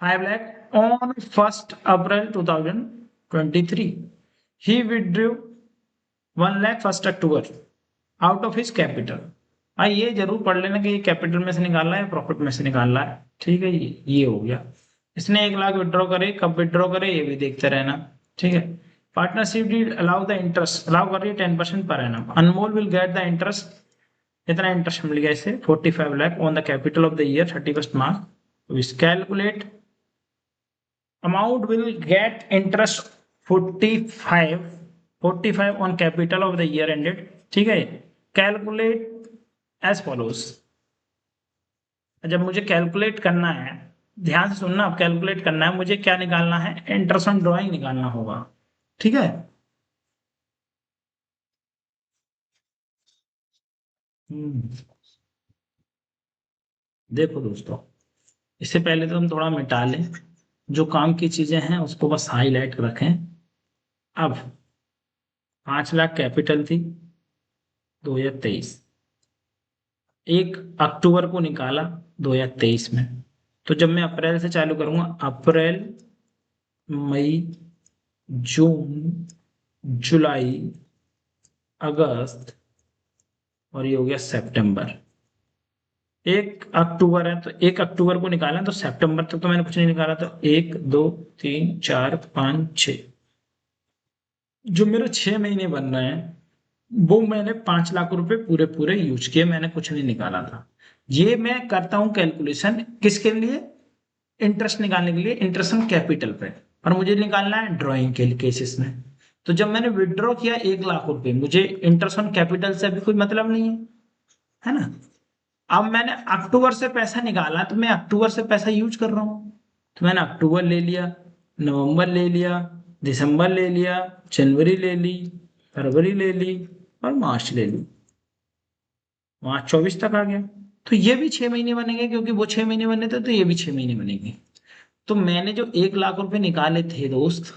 5 lakh on 1st April 2023. He withdrew 1 lakh 1st October out of his capital। हाँ, ये जरूर पढ़ लेना कि ये कैपिटल में से निकालना है, प्रॉफिट में से निकालना है। ठीक है, ये हो गया। इसने 1 लाख विड्रॉ करे, कब विड्रॉ करे ये भी देखते रहना। ठीक है, partnership deed allow the interest, allow कर रही है 10% पर annum. Anmol will get the interest, इतना इंटरेस्ट मिल गया इसे 45 lakh on the capital of the year 31st March. Calculate amount will get interest 45 on capital of the year ended। ठीक है, कैलकुलेट एज फॉलोज। जब मुझे कैलकुलेट करना है, ध्यान से सुनना, अब कैलकुलेट करना है मुझे, क्या निकालना है, इंटरेस्ट ऑन ड्राइंग निकालना होगा। ठीक है, देखो दोस्तों, इससे पहले तो हम थोड़ा मिटा लें, जो काम की चीजें हैं उसको बस हाईलाइट रखें। अब 5 लाख कैपिटल थी 2023, 1 अक्टूबर को निकाला 2023 में। तो जब मैं अप्रैल से चालू करूंगा, अप्रैल, मई, जून, जुलाई, अगस्त और ये हो गया सितंबर। 1 अक्टूबर है तो 1 अक्टूबर को निकाला, तो सितंबर तक तो मैंने कुछ नहीं निकाला। तो 1, 2, 3, 4, 5, 6, जो मेरे 6 महीने बन रहे हैं वो मैंने 5 लाख रुपए पूरे पूरे यूज किए, मैंने कुछ नहीं निकाला था। ये मैं करता हूं कैलकुलेशन किसके लिए? इंटरेस्ट निकालने के लिए, इंटरेस्ट ऑन कैपिटल पे। और मुझे निकालना है ड्राइंग के केसेस में। तो जब मैंने विड्रॉ किया 1 लाख रुपए, मुझे इंटरेस्ट ऑन कैपिटल से अभी कोई मतलब नहीं है ना। अब मैंने अक्टूबर से पैसा निकाला, तो मैं अक्टूबर से पैसा यूज कर रहा हूँ। तो मैंने अक्टूबर ले लिया, नवंबर ले लिया, दिसंबर ले लिया, जनवरी ले ली, फरवरी ले ली और मार्च ले ली। मार्च 24 तक आ गया। तो ये भी 6 महीने बनेंगे, क्योंकि वो 6 महीने बने थे तो ये भी 6 महीने बनेंगे। तो मैंने जो 1 लाख रुपए निकाले थे दोस्त,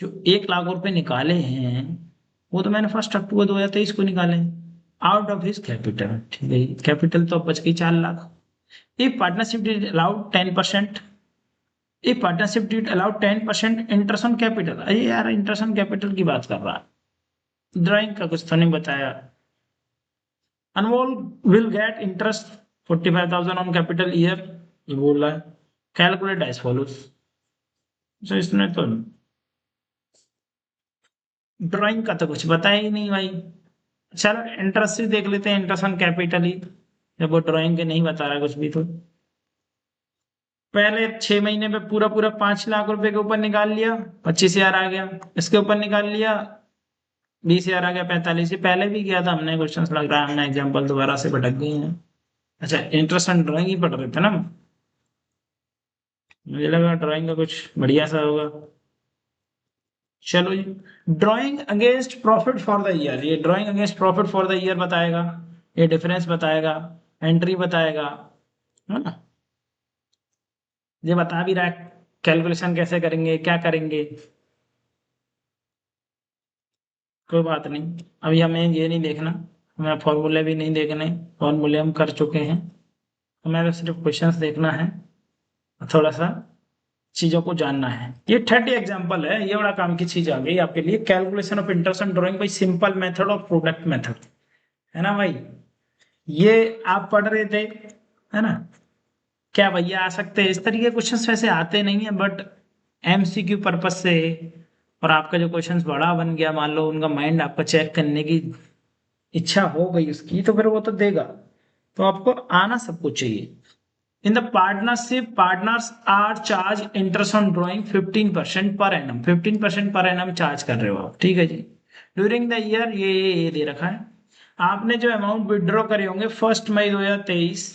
जो 1 लाख रुपए निकाले हैं, वो तो मैंने 1 अक्टूबर 2023 को निकाले आउट ऑफ हिज कैपिटल। ठीक है, कैपिटल तो अब बच गई 4 lakh. If partnership did allow 10%, if partnership did allow 10% interest on capital, अरे यार इंटरेस्ट ऑन कैपिटल की बात कर रहा है, ड्राइंग का कुछ तो नहीं बताया। Anmol will get interest 45,000 on capital year, ये बोल रहा है। Calculate as follows. तो इसने तो ड्राइंग का तो कुछ बताया ही नहीं भाई। चलो इंटरेस्ट ही देख लेते हैं, इंटरेस्ट ऑन कैपिटल ही, जब वो ड्राइंग के नहीं बता रहा कुछ भी। तो पहले 6 महीने में पूरा पूरा 5 लाख रुपए के ऊपर निकाल लिया, 25,000 आ गया। इसके ऊपर निकाल लिया 20,000 आ गया, 45। पहले भी किया था हमने क्वेश्चन, लग रहा है हमने एग्जाम्पल दोबारा से भटक गए हैं। अच्छा, इंटरेस्ट ऑन ड्राइंग ही पढ़ रहे थे ना, मुझे लगा ड्राइंग का कुछ बढ़िया सा होगा। चलो जी, drawing against profit for the year, ये drawing against profit for the year बताएगा, ये डिफरेंस बताएगा, एंट्री बताएगा, है ना। ये बता भी रहा है कैलकुलेशन कैसे करेंगे, क्या करेंगे। कोई बात नहीं, अभी हमें ये नहीं देखना, हमें फॉर्मूले भी नहीं देखने, फॉर्मूले हम कर चुके हैं। हमें तो सिर्फ क्वेश्चंस देखना है, थोड़ा सा चीजों को जानना है। ये 30 एग्जांपल है, ये बड़ा काम की चीज आ गई आपके लिए। Calculation of interest on drawing by simple method of product method, है ना भाई। ये आप पढ़ रहे थे, है ना। क्या भैया आ सकते हैं इस तरीके के क्वेश्चंस, वैसे आते नहीं है बट एमसीक्यू पर्पज से, और आपका जो क्वेश्चंस बड़ा बन गया, मान लो उनका माइंड आपका चेक करने की इच्छा हो गई उसकी, तो फिर वो तो देगा। तो आपको आना सब कुछ चाहिए। In the partnership, partners are charge interest on drawing 15% per annum, 15% per annum charge कर रहे हो आप, ठीक है जी। ड्यूरिंग द ईयर ये दे रखा है। आपने जो अमाउंट विड्रॉ करे होंगे 1 मई 2023,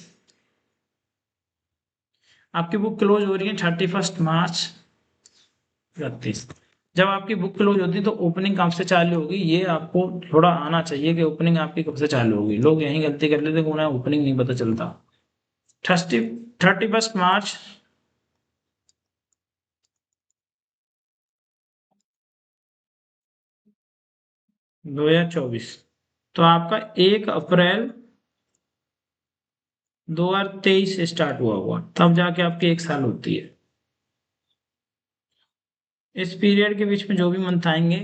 आपकी बुक क्लोज हो रही है 31 मार्च 2031। जब आपकी बुक क्लोज होती है तो ओपनिंग कब से चालू होगी, ये आपको थोड़ा आना चाहिए कि ओपनिंग आपकी कब से चालू होगी। लोग यही गलती कर लेते हैं, उन्हें ओपनिंग नहीं पता चलता। 31 मार्च 2024, तो आपका 1 अप्रैल 2023 से स्टार्ट हुआ हुआ, तब जाके आपकी 1 साल होती है। इस पीरियड के बीच में जो भी मंथ आएंगे,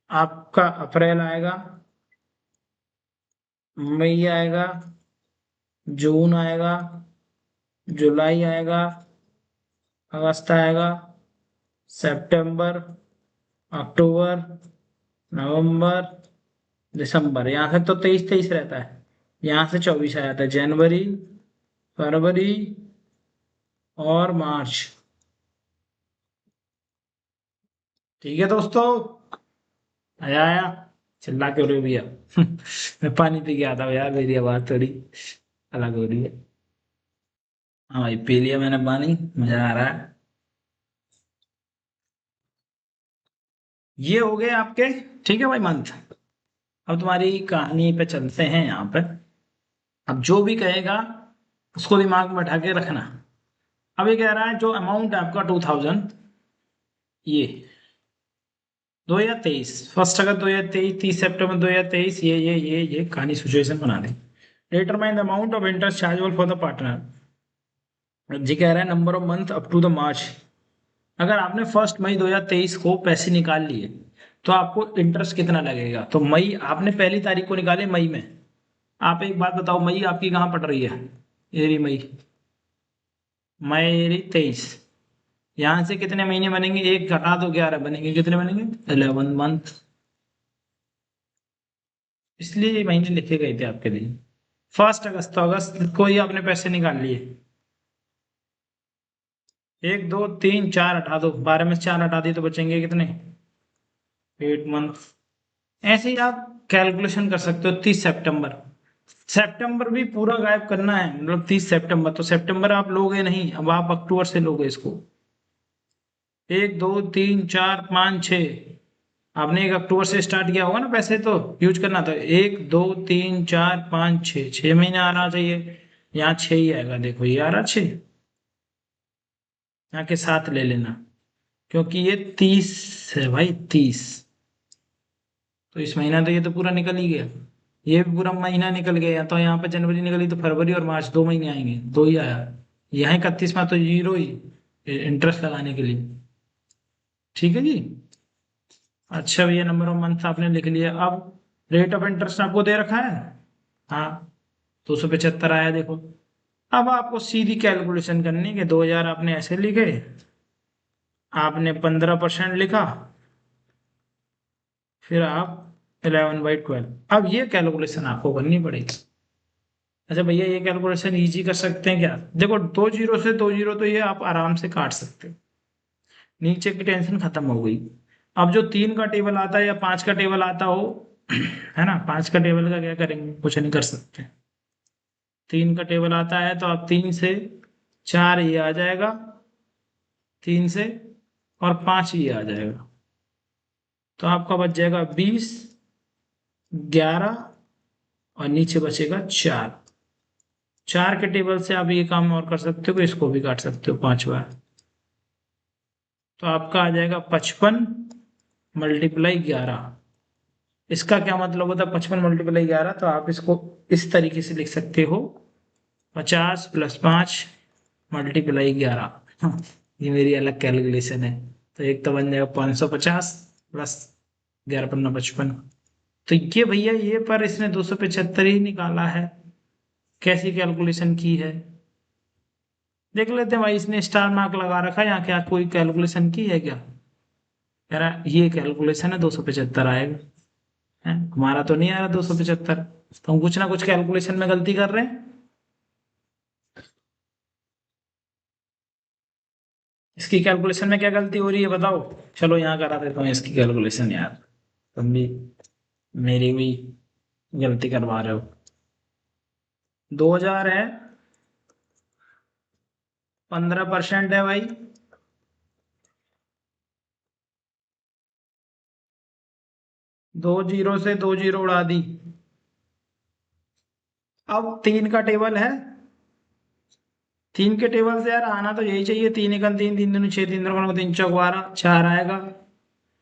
आपका अप्रैल आएगा, मई आएगा, जून आएगा, जुलाई आएगा, अगस्त आएगा, सितंबर, अक्टूबर, नवंबर, दिसंबर। यहाँ से तो 23 23 रहता है, यहाँ से 24 आ जाता है, जनवरी, फरवरी और मार्च। ठीक है दोस्तों, आया आया, चिल्ला क्यों रहे हो भैया। मैं पानी पी के आता हूँ यार, मेरी आवाज थोड़ी अलग हो रही है। हाँ भाई, पी लिया मैंने पानी, मजा आ रहा है। ये हो गए आपके, ठीक है भाई मंथ। अब तुम्हारी कहानी पे चलते हैं यहाँ पे। अब जो भी कहेगा उसको दिमाग में बैठा के रखना। अभी कह रहा है जो अमाउंट है आपका 2000, ये 2023, 1 अगस्त 2023, 30 सितंबर 2023, ये कहानी सिचुएशन बना दें। Determine the amount of interest chargeable for the partner. जी कह रहा है number of month up to the March. अगर आपने 1 मई 2023 को पैसे निकाल लिए तो आपको इंटरेस्ट कितना लगेगा? तो मई आपने पहली तारीख को निकाले मई में। आप एक बात बताओ, मई आपकी कहाँ पड़ रही है? एरी मई, मई एरी 23। यहाँ से कितने महीने बनेंगे? एक घटा दो 11 बनेंगे, कितने बनेंगे? 11 मंथ। इसलिए ये महीने लिखे गए थे आपके लिए। 1 अगस्त, तो अगस्त को ही आपने पैसे निकाल लिए। 1 2 3 4 हटा दो, 12 में से 4 हटा दिए तो बचेंगे कितने? 8 मंथ। ऐसे ही आप कैलकुलेशन कर सकते हो। 30 सितंबर, सितंबर भी पूरा गायब करना है, मतलब 30 सितंबर। तो सितंबर आप लोगे नहीं, अब आप अक्टूबर से लोगे इसको। 1 2 3 4 5 6। आपने 1 अक्टूबर से स्टार्ट किया होगा ना पैसे तो यूज करना। तो 1 2 3 4 5 6, 6 महीने आना चाहिए। यहाँ 6 ही आएगा, देखो ये आ रहा 6। यहाँ के साथ ले लेना, क्योंकि ये 30 है भाई, 30। तो इस महीना तो ये तो पूरा निकल ही गया। ये भी पूरा महीना निकल गया। तो यहाँ पे जनवरी निकली तो फरवरी और मार्च 2 महीने आएंगे, 2 ही आया। यहाँ 31वां तो जीरो ही इंटरेस्ट लगाने के लिए। ठीक है जी। अच्छा भैया, नंबर ऑफ मंथ आपने लिख लिया। अब रेट ऑफ इंटरेस्ट आपको दे रखा है। हाँ, 275 आया देखो। अब आपको सीधी कैलकुलेशन करनी है कि 2000 आपने ऐसे लिखे, आपने 15% लिखा, फिर आप 11/12। अब ये कैलकुलेशन आपको करनी पड़ेगी। अच्छा भैया, ये कैलकुलेशन इजी कर सकते हैं क्या? देखो, 2 जीरो से 2 जीरो तो ये आप आराम से काट सकते हो, नीचे की टेंशन खत्म हो गई। अब जो 3 का टेबल आता है या 5 का टेबल आता हो, है ना, 5 का टेबल का क्या करेंगे? कुछ नहीं कर सकते। 3 का टेबल आता है तो आप 3 से 4 ये आ जाएगा, 3 से 5 ये आ जाएगा। तो आपका बच जाएगा 20, 11, और नीचे बचेगा 4। 4 के टेबल से आप ये काम और कर सकते हो कि इसको भी काट सकते हो 5 बार। तो आपका आ जाएगा 55 × 11। इसका क्या मतलब होता है 55 × 11? तो आप इसको इस तरीके से लिख सकते हो, 50 + 5 × 11। हाँ, ये मेरी अलग कैलकुलेशन है। तो एक तो बन जाएगा 550 प्लस 11×5 = 55। तो ये भैया, ये पर इसने 275 ही निकाला है। कैसी कैलकुलेशन की है देख लेते हैं भाई। इसने स्टार मार्क लगा रखा है यहाँ, क्या कोई कैलकुलेशन की है क्या? कह रहा ये कैलकुलेशन है 275 आएगा। है, हमारा तो नहीं आ रहा 275। तो हम कुछ ना कुछ कैलकुलेशन में गलती कर रहे हैं। इसकी कैलकुलेशन में क्या गलती हो रही है बताओ? चलो यहाँ करा देता हूँ इसकी कैलकुलेशन यार, तुम भी मेरी भी गलती करवा रहे हो। 2000 है, 15% है भाई। 2 जीरो से 2 जीरो उड़ा दी। अब 3 का टेबल है। 3 के टेबल से यार आना तो यही चाहिए। 3 × 1 = 3, 3 × 2 = 6, 3 × 3 = 3 × 4 = 4 आएगा।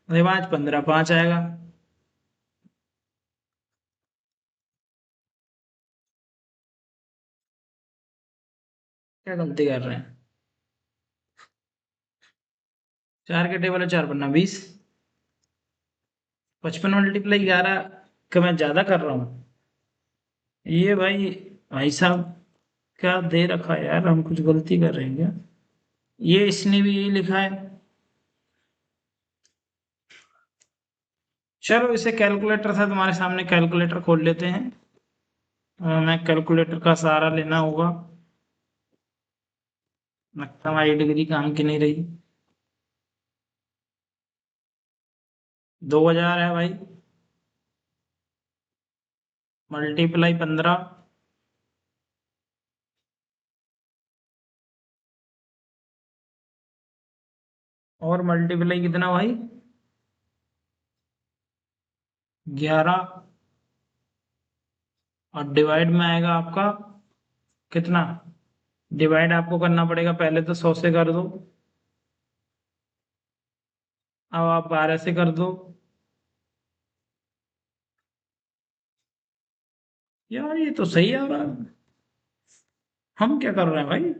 अरे 5 × 15 = 5 आएगा। क्या गलती कर रहे हैं? 4 के टेबल है, 4 × 15 = 20। 55 × 11 का मैं ज्यादा कर रहा हूँ। ये भाई, भाई साहब, क्या दे रखा है यार? हम कुछ गलती कर रहे हैं क्या? ये इसने भी यही लिखा है। चलो, इसे कैलकुलेटर था तुम्हारे सामने, कैलकुलेटर खोल लेते हैं। मैं कैलकुलेटर का सहारा लेना होगा। लगता हमारी डिग्री काम की नहीं रही। 2000 है भाई, मल्टीप्लाई 15, और मल्टीप्लाई कितना भाई? 11, और डिवाइड में आएगा आपका कितना? डिवाइड आपको करना पड़ेगा, पहले तो 100 से कर दो, अब आप 12 से कर दो। यार ये तो सही आ रहा है। हम क्या कर रहे हैं भाई?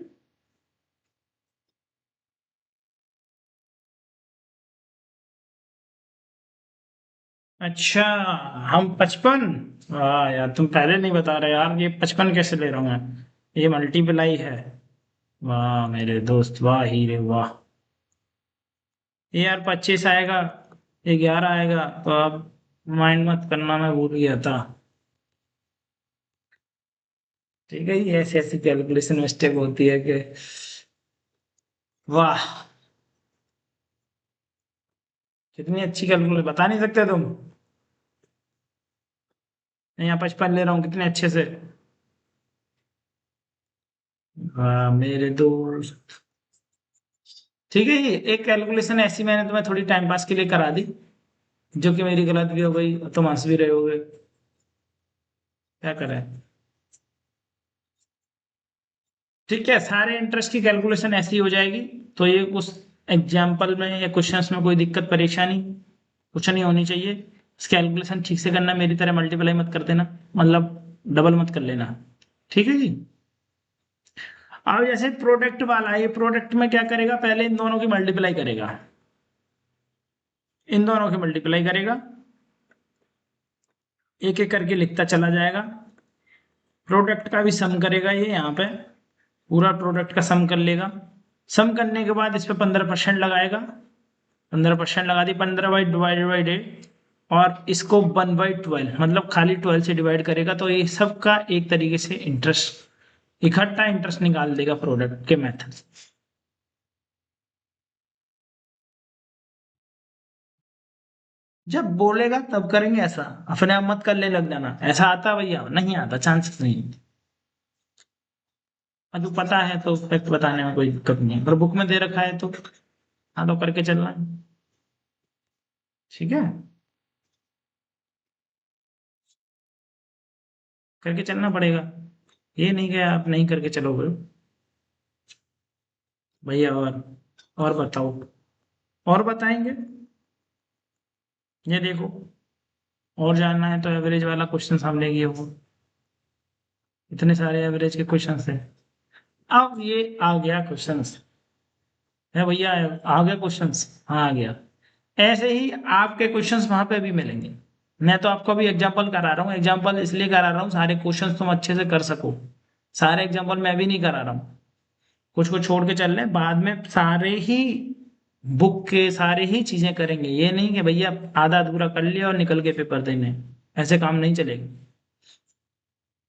अच्छा, हम 55। वाह यार, तुम पहले नहीं बता रहे यार, ये 55 कैसे ले रहा हूँ मैं? ये मल्टीप्लाई है। वाह मेरे दोस्त, वाह हीरे वाह। ये यार 25 आएगा, ये 11 आएगा, तो अब माइंड मत करना, मैं भूल गया था। ठीक है, ये ऐसी ऐसी कैलकुलेशन मिस्टेक होती है कि वाह। कितनी अच्छी कैलकुलेशन, बता नहीं सकते तुम? मैं यहाँ 55 ले रहा हूँ कितने अच्छे से। वाह मेरे दोस्त। ठीक है, ये एक कैलकुलेशन ऐसी मैंने तुम्हें थोड़ी टाइम पास के लिए करा दी, जो कि मेरी गलत भी हो गई, तुम हंस भी रहे होगे। क्या करें? ठीक है, सारे इंटरेस्ट की कैलकुलेशन ऐसी हो जाएगी। तो ये उस एग्जाम्पल में या क्वेश्चंस में कोई दिक्कत परेशानी कुछ नहीं होनी चाहिए। कैलकुलेशन ठीक से करना, मेरी तरह मल्टीप्लाई मत कर देना, मतलब डबल मत कर लेना। ठीक है जी। अब जैसे प्रोडक्ट वाला, ये प्रोडक्ट में क्या करेगा, पहले इन दोनों की मल्टीप्लाई करेगा, इन दोनों की मल्टीप्लाई करेगा, एक एक करके लिखता चला जाएगा। प्रोडक्ट का भी सम करेगा, ये यहाँ पे पूरा प्रोडक्ट का सम कर लेगा। सम करने के बाद इस पे 15% लगाएगा। 15% लगा दी, 15 बाई डिवाइडेड बाई 8, और इसको 1/12 मतलब खाली 12 से डिवाइड करेगा, तो ये सब का एक तरीके से इंटरेस्ट, इकट्ठा इंटरेस्ट निकाल देगा प्रोडक्ट के मेथड से। जब बोलेगा तब करेंगे ऐसा, अपने आप मत करने लग जाना, ऐसा आता भैया नहीं आता, चांसेस नहीं। अब तो पता है तो फैक्ट बताने में कोई दिक्कत नहीं है, पर बुक में दे रखा है तो हाँ तो करके चलना है। ठीक है, करके चलना पड़ेगा। ये नहीं कि आप नहीं करके चलोगे भैया। और बताओ, और बताएंगे। ये देखो, और जानना है तो एवरेज वाला क्वेश्चन सामने ये हो, इतने सारे एवरेज के क्वेश्चन है। अब ये आ गया क्वेश्चन है भैया, आ गया क्वेश्चन। हाँ आ गया। ऐसे ही आपके क्वेश्चंस वहां पे भी मिलेंगे। मैं तो आपको भी एग्जांपल करा रहा हूँ, एग्जांपल इसलिए करा रहा हूँ सारे क्वेश्चंस तुम अच्छे से कर सको। सारे एग्जांपल मैं भी नहीं करा रहा हूँ, कुछ कुछ छोड़ के चल रहे हैं, बाद में सारे ही बुक के सारे ही चीजें करेंगे। ये नहीं कि भैया आधा अधूरा कर लिया और निकल के पेपर देने, ऐसे काम नहीं चलेगा।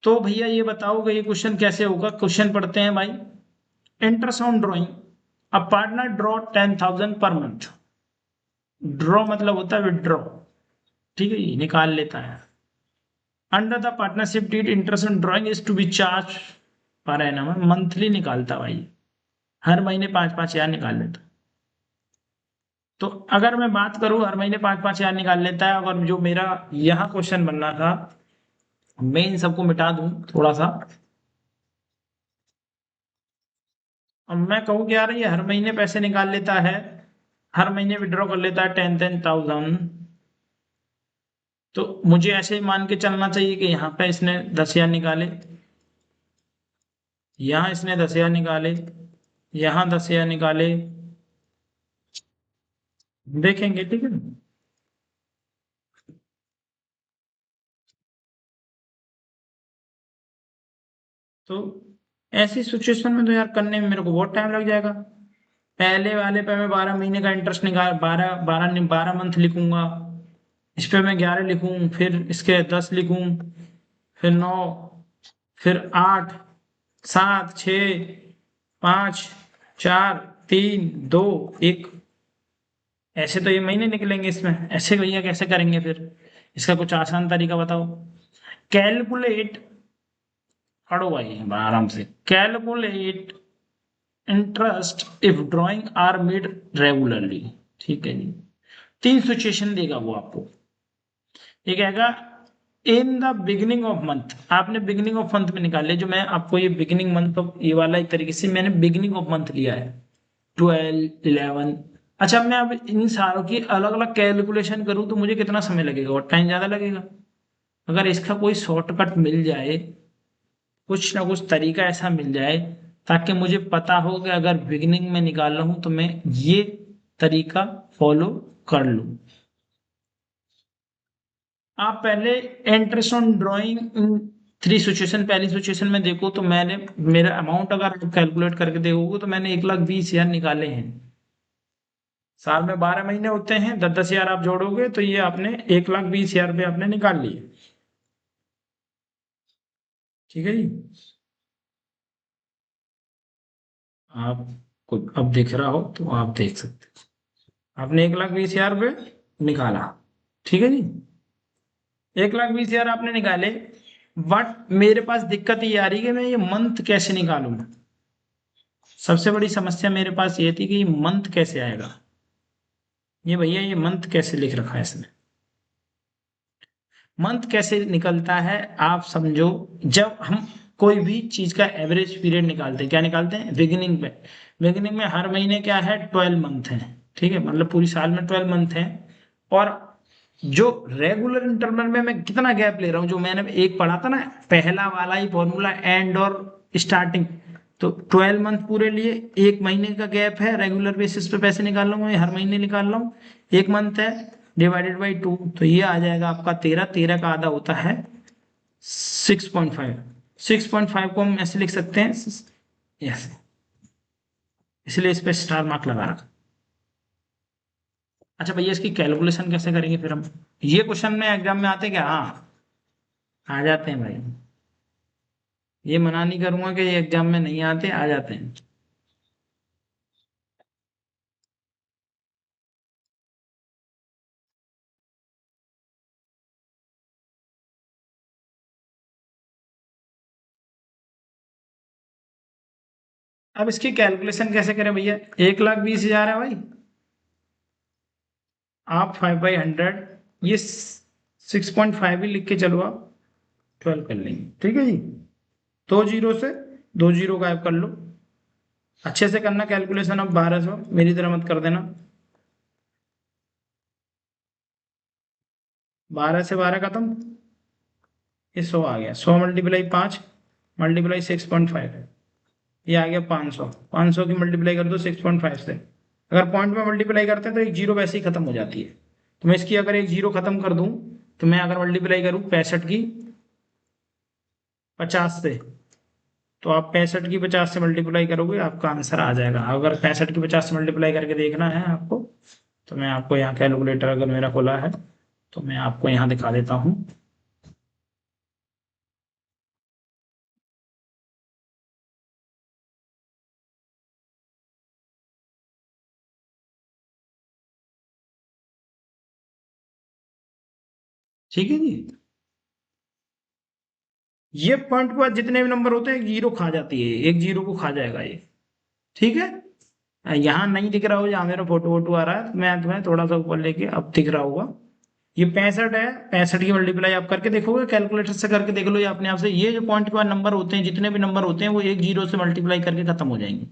तो भैया ये बताओ कि ये क्वेश्चन कैसे होगा। क्वेश्चन पढ़ते हैं भाई। Interest on drawing, a partner draw 10,000 per month. Draw मतलब होता है विड्रॉ, ठीक है, ये निकाल लेता है। Under the partnership deed interest on drawing is to be charge per annum, monthly निकालता भाई, हर महीने 5-5 हजार निकाल लेता। तो अगर मैं बात करूं, हर महीने 5-5 हजार निकाल लेता है, अगर जो मेरा यहाँ क्वेश्चन बनना था, मैं इन सबको मिटा दूं थोड़ा सा। अब मैं कहूँ कि यार ये हर महीने पैसे निकाल लेता है, हर महीने विड्रॉ कर लेता है 10,000, तो मुझे ऐसे ही मान के चलना चाहिए कि यहाँ पे इसने 10 हजार निकाले, यहाँ इसने 10 हजार निकाले, यहाँ 10 हजार निकाले, देखेंगे ठीक है। तो ऐसी सिचुएशन में तो यार करने में मेरे को बहुत टाइम लग जाएगा। पहले वाले पे मैं 12 महीने का इंटरेस्ट निकाल, 12 मंथ लिखूंगा, इस पे मैं 11 लिखूं, फिर इसके 10 लिखूं, फिर 9, फिर 8, 7, 6, 5, 4, 3, 2, 1। ऐसे तो ये महीने निकलेंगे इसमें, ऐसे भैया कैसे करेंगे फिर? इसका कुछ आसान तरीका बताओ। कैलकुलेट, पढ़ो भाई आराम से। Calculate interest if drawing are made regularly. ठीक है जी। 3 सिचुएशन देगा वो आपको। ये कहेगा इन द बिगिनिंग ऑफ मंथ, आपने बिगिनिंग ऑफ मंथ में निकाले, जो मैं आपको ये बिगिनिंग मंथ ऑफ ये वाला एक तरीके से मैंने बिगिनिंग ऑफ मंथ लिया है, 12, 11। अच्छा, मैं अब इन सारों की अलग अलग कैलकुलेशन करूं तो मुझे कितना समय लगेगा और टाइम ज्यादा लगेगा। अगर इसका कोई शॉर्टकट मिल जाए, कुछ ना कुछ तरीका ऐसा मिल जाए ताकि मुझे पता हो कि अगर बिगिनिंग में निकाल रहा हूं तो मैं ये तरीका फॉलो कर लूं। आप पहले interest on drawing in three situation, पहली सिचुएशन में देखो तो मैंने मेरा अमाउंट अगर आप कैलकुलेट करके देखोगे तो मैंने 1,20,000 निकाले हैं। साल में 12 महीने होते हैं, 10,000 आप जोड़ोगे तो ये आपने 1,20,000 रुपये आपने निकाल लिए। ठीक है जी। आपको अब दिख रहा हो तो आप देख सकते हो, आपने 1,20,000 रुपये निकाला। ठीक है जी, 1,20,000 आपने निकाले। बट मेरे पास दिक्कत ये आ रही है कि मैं ये मंथ कैसे निकालूं। सबसे बड़ी समस्या मेरे पास ये थी कि ये मंथ कैसे आएगा। ये भैया ये मंथ कैसे लिख रखा है इसमें, मंथ कैसे निकलता है आप समझो। जब हम कोई भी चीज का एवरेज पीरियड निकालते हैं, क्या निकालते हैं बिगिनिंग में। बिगिनिंग में हर महीने क्या है 12 मंथ है। ठीक है, मतलब पूरी साल में 12 मंथ है। और जो रेगुलर इंटरवल में मैं कितना गैप ले रहा हूँ, जो मैंने एक पढ़ा था ना पहला वाला ही फॉर्मूला, एंड और स्टार्टिंग। तो 12 मंथ पूरे लिए, एक महीने का गैप है, रेगुलर बेसिस पे पैसे निकाल रहा हूँ मैं, हर महीने निकाल रहा हूँ। एक मंथ है डिवाइडेड बाई 2, तो ये आ जाएगा आपका 13। 13 का आधा होता है 6.5। 6.5 को हम ऐसे लिख सकते हैं ऐसे, इसलिए इस पे स्टार मार्क लगा रखा। अच्छा भैया इसकी कैलकुलेशन कैसे करेंगे फिर हम, ये क्वेश्चन में एग्जाम में आते क्या? हाँ आ जाते हैं भाई, ये मना नहीं करूंगा कि ये एग्जाम में नहीं आते, आ जाते हैं। अब इसकी कैलकुलेशन कैसे करें भैया, 1,20,000 है भाई, आप 5/100, ये 6.5 ही लिख के चलो, आप 12 कर लेंगे। ठीक है जी, दो जीरो से दो जीरो गायब कर लो। अच्छे से करना कैलकुलेशन, अब 1,200 मेरी तरह मत कर देना। 12 से 12 खत्म, ये 100 आ गया। 100 मल्टीप्लाई 5 मल्टीप्लाई 6.5, ये आ गया 500। 500 की मल्टीप्लाई कर दो 6.5 से। अगर पॉइंट में मल्टीप्लाई करते हैं तो एक जीरो वैसे ही खत्म हो जाती है। तो मैं इसकी अगर एक जीरो खत्म कर दूं, तो मैं अगर मल्टीप्लाई करूं 65 की 50 से, तो आप 65 की 50 से मल्टीप्लाई करोगे आपका आंसर आ जाएगा। अगर 65 की 50 से मल्टीप्लाई करके देखना है आपको, तो मैं आपको यहाँ कैलकुलेटर अगर मेरा खुला है तो मैं आपको यहाँ दिखा देता हूँ। ठीक है जी, ये पॉइंट के बाद जितने भी नंबर होते हैं एक जीरो खा जाती है, एक जीरो को खा जाएगा ये। ठीक है, यहाँ नहीं दिख रहा हो जहाँ मेरा फोटो वोटो आ रहा है, तो मैं तुम्हें थोड़ा सा ऊपर लेके अब दिख रहा होगा। ये 65 है, 65 की मल्टीप्लाई आप करके देखोगे, कैलकुलेटर से करके देख लो या अपने आप से। ये जो पॉइंट के बाद नंबर होते हैं, जितने भी नंबर होते हैं वो एक जीरो से मल्टीप्लाई करके खत्म हो जाएंगे।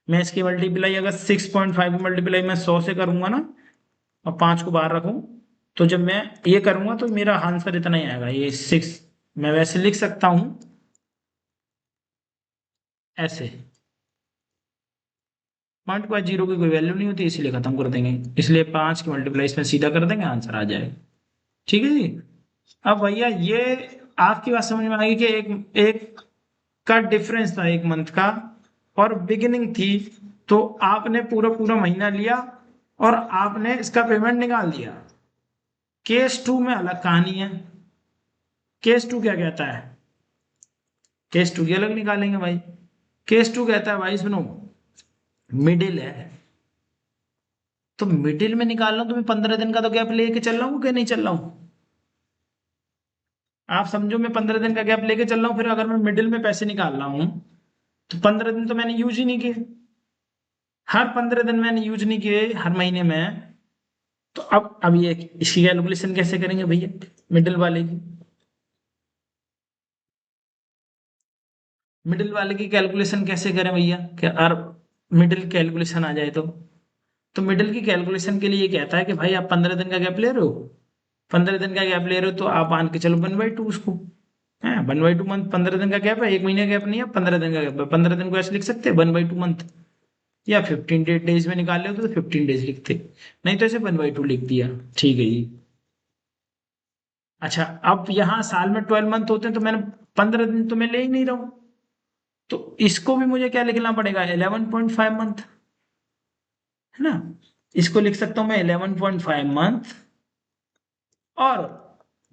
मैं इसकी मल्टीप्लाई अगर 6.5 की मल्टीप्लाई मैं 100 से करूंगा ना, और 5 को बाहर रखूं, तो जब मैं ये करूंगा तो मेरा आंसर इतना ही आएगा, ये 6। मैं वैसे लिख सकता हूं ऐसे, पॉइंट के बाद जीरो की कोई वैल्यू नहीं होती, इसलिए खत्म कर देंगे। इसलिए 5 की मल्टीप्लाई इसमें सीधा कर देंगे, आंसर आ जाएगा। ठीक है जी। अब भैया ये आपकी बात समझ में आएगी कि एक एक का डिफरेंस था एक मंथ का, और बिगिनिंग थी, तो आपने पूरा पूरा महीना लिया और आपने इसका पेमेंट निकाल दिया। केस टू में अलग कहानी है। केस टू क्या कहता है, केस टू की अलग निकालेंगे भाई। केस टू कहता है भाई सुनो, मिडिल है, तो मिडिल में निकाल लो। तो मैं 15 दिन का तो गैप लेके चल रहा हूँ कि नहीं चल रहा हूँ, आप समझो। मैं 15 दिन का गैप लेके चल रहा हूँ, फिर अगर मैं मिडिल में पैसे निकाल रहा हूँ तो 15 दिन तो मैंने यूज ही नहीं किए, हर 15 दिन मैंने यूज नहीं किए हर महीने में। तो अब ये इसकी कैलकुलेशन कैसे करेंगे भैया, मिडिल वाले की। मिडिल वाले की कैलकुलेशन कैसे करें भैया, क्या और मिडिल कैलकुलेशन आ जाए तो मिडिल की कैलकुलेशन के लिए ये कहता है कि भाई आप 15 दिन का गैप ले रहे हो, 15 दिन का गैप ले रहे हो तो आप मान के चलो 1/2 उसको है। 1/2 मंथ, 15 दिन का गैप है, एक महीने का गैप नहीं है, 15 दिन का गैप है। 15 दिन को ऐसे लिख सकते हैं 1/2 मंथ, या 15 डेज में निकाल ले तो 15 डेज लिखते, नहीं तो ऐसे 1/2 लिख दिया। ठीक है जी। अच्छा, अब यहाँ साल में 12 मंथ होते हैं तो मैंने 15 दिन तो मैं ले ही नहीं रहा हूं, तो इसको भी मुझे क्या लिखना पड़ेगा, 11.5 मंथ, है ना। इसको लिख सकता हूं मैं 11.5 मंथ और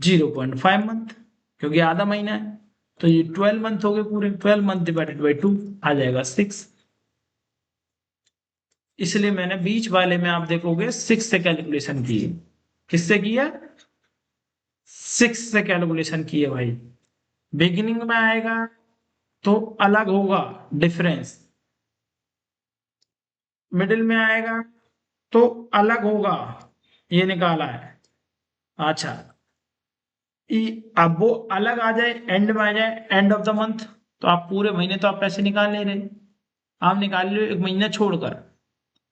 0.5 मंथ, क्योंकि आधा महीना है, तो ये 12 मंथ हो गए पूरे, 12 मंथ डिवाइडेड बाई 2 आ जाएगा 6। इसलिए मैंने बीच वाले में आप देखोगे 6 से कैलकुलेशन की है। किससे किया, 6 से कैलकुलेशन की है भाई। बिगिनिंग में आएगा तो अलग होगा डिफरेंस, मिडिल में आएगा तो अलग होगा, ये निकाला है। अच्छा, अब वो अलग आ जाए, एंड में आ जाए, एंड ऑफ द मंथ, तो आप पूरे महीने तो आप पैसे निकाल नहीं रहे, आप निकाल रहे हो एक महीना छोड़कर।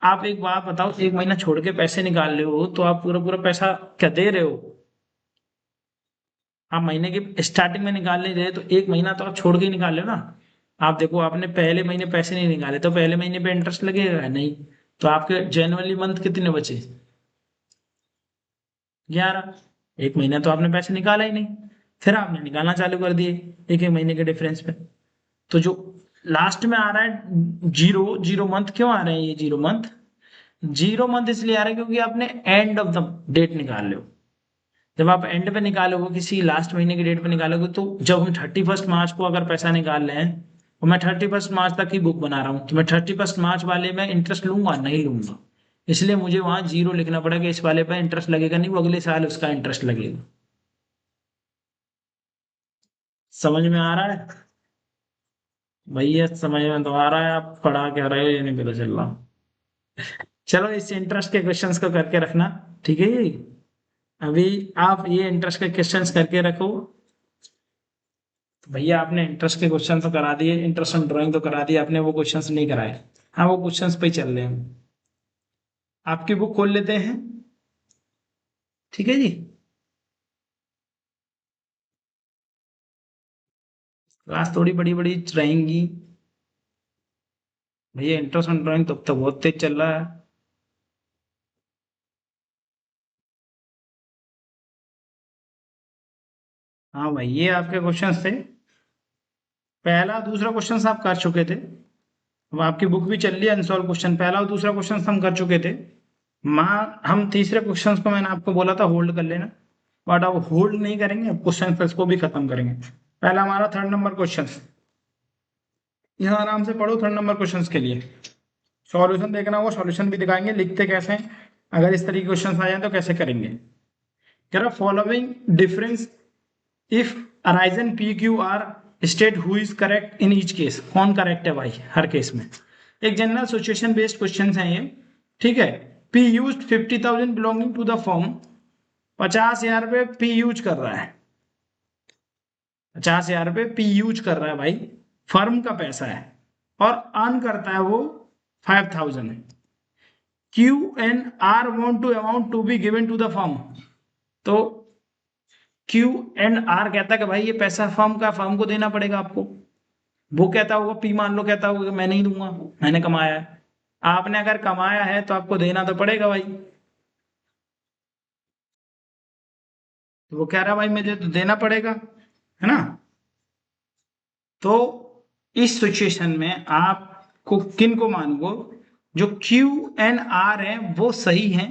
आप एक बात बताओ, एक महीना छोड़ के पैसे निकाल रहे हो तो आप पूरा पूरा पैसा क्या दे रहे हो, आप महीने की स्टार्टिंग में निकाल नहीं रहे, तो एक महीना तो आप छोड़ के ही निकाल रहे हो ना। आप देखो, आपने पहले महीने पैसे नहीं निकाले तो पहले महीने पे इंटरेस्ट लगेगा नहीं, तो आपके जनवरी मंथ कितने बचे, 11। एक महीना तो आपने पैसे निकाला ही नहीं, फिर आपने निकालना चालू कर दिए एक एक महीने के डिफरेंस पे। तो जो लास्ट में आ रहा है जीरो, जीरो मंथ क्यों आ रहे हैं ये जीरो मंथ, जीरो मंथ इसलिए आ रहा है क्योंकि आपने एंड ऑफ द डेट निकाल लो। जब आप एंड पे निकालोगे, किसी लास्ट महीने की डेट पे निकालोगे, तो जब हम 31 मार्च को अगर पैसा निकाल रहे हैं, और मैं 31 मार्च तक की बुक बना रहा हूँ, तो मैं 31 मार्च वाले में इंटरेस्ट लूंगा नहीं लूंगा, इसलिए मुझे वहां जीरो लिखना पड़ेगा, इस वाले पे इंटरेस्ट लगेगा नहीं, वो अगले साल उसका इंटरेस्ट लगेगा। समझ में आ रहा है भैया, समझ में तो आ रहा है, आप पढ़ा क्या रहे हो ये नहीं पता चल रहा। चलो, इस इंटरेस्ट के क्वेश्चंस को करके रखना, ठीक है ये। अभी आप ये इंटरेस्ट के क्वेश्चंस करके रखो। तो भैया आपने इंटरेस्ट के क्वेश्चन तो करा दिए, इंटरेस्ट ऑन ड्राइंग तो करा दिए आपने, वो क्वेश्चंस नहीं कराए। हाँ, वो क्वेश्चंस पे ही चल रहे हैं। आपकी बुक खोल लेते हैं, ठीक है जी। क्लास थोड़ी बड़ी बड़ी रहेंगी भैया, इंटरेस्ट ऑन ड्राइंग तो बहुत तेज चल रहा है। हाँ भाई, ये आपके क्वेश्चंस थे, पहला दूसरा क्वेश्चन आप कर चुके थे। अब आपकी बुक भी चल रही है अनसॉल्व क्वेश्चन, पहला और दूसरा क्वेश्चन हम कर चुके थे। माँ, हम तीसरे क्वेश्चन को मैंने आपको बोला था होल्ड कर लेना, बट अब होल्ड नहीं करेंगे, अब क्वेश्चन इसको भी खत्म करेंगे। पहला हमारा 3rd नंबर क्वेश्चन, यहाँ आराम से पढ़ो 3rd नंबर क्वेश्चन के लिए। सॉल्यूशन देखना होगा, सॉल्यूशन भी दिखाएंगे लिखते कैसे हैं, अगर इस तरीके के क्वेश्चन आ जाए तो कैसे करेंगे। कह रहा following difference if arisen P Q R state who is correct in each case, कौन करेक्ट है भाई हर केस में। एक जनरल सिचुएशन बेस्ड क्वेश्चन है ये, ठीक है। P use 50,000 belonging to the form, 50,000 रुपये पी यूज कर रहा है, 50,000 रुपये पी यूज कर रहा है भाई, फर्म का पैसा है, और अर्न करता है वो 5,000। Q N R want to amount to be given to the firm, तो क्यू एंड आर कहता है कि भाई ये पैसा फर्म का, फर्म को देना पड़ेगा आपको। वो कहता होगा, पी मान लो कहता होगा कि मैं नहीं दूंगा, मैंने कमाया है। आपने अगर कमाया है तो आपको देना तो पड़ेगा भाई। तो वो कह रहा है भाई मुझे तो देना पड़ेगा, है ना। तो इस सिचुएशन में आपको किन को मानोगे, जो क्यू एन आर है वो सही है,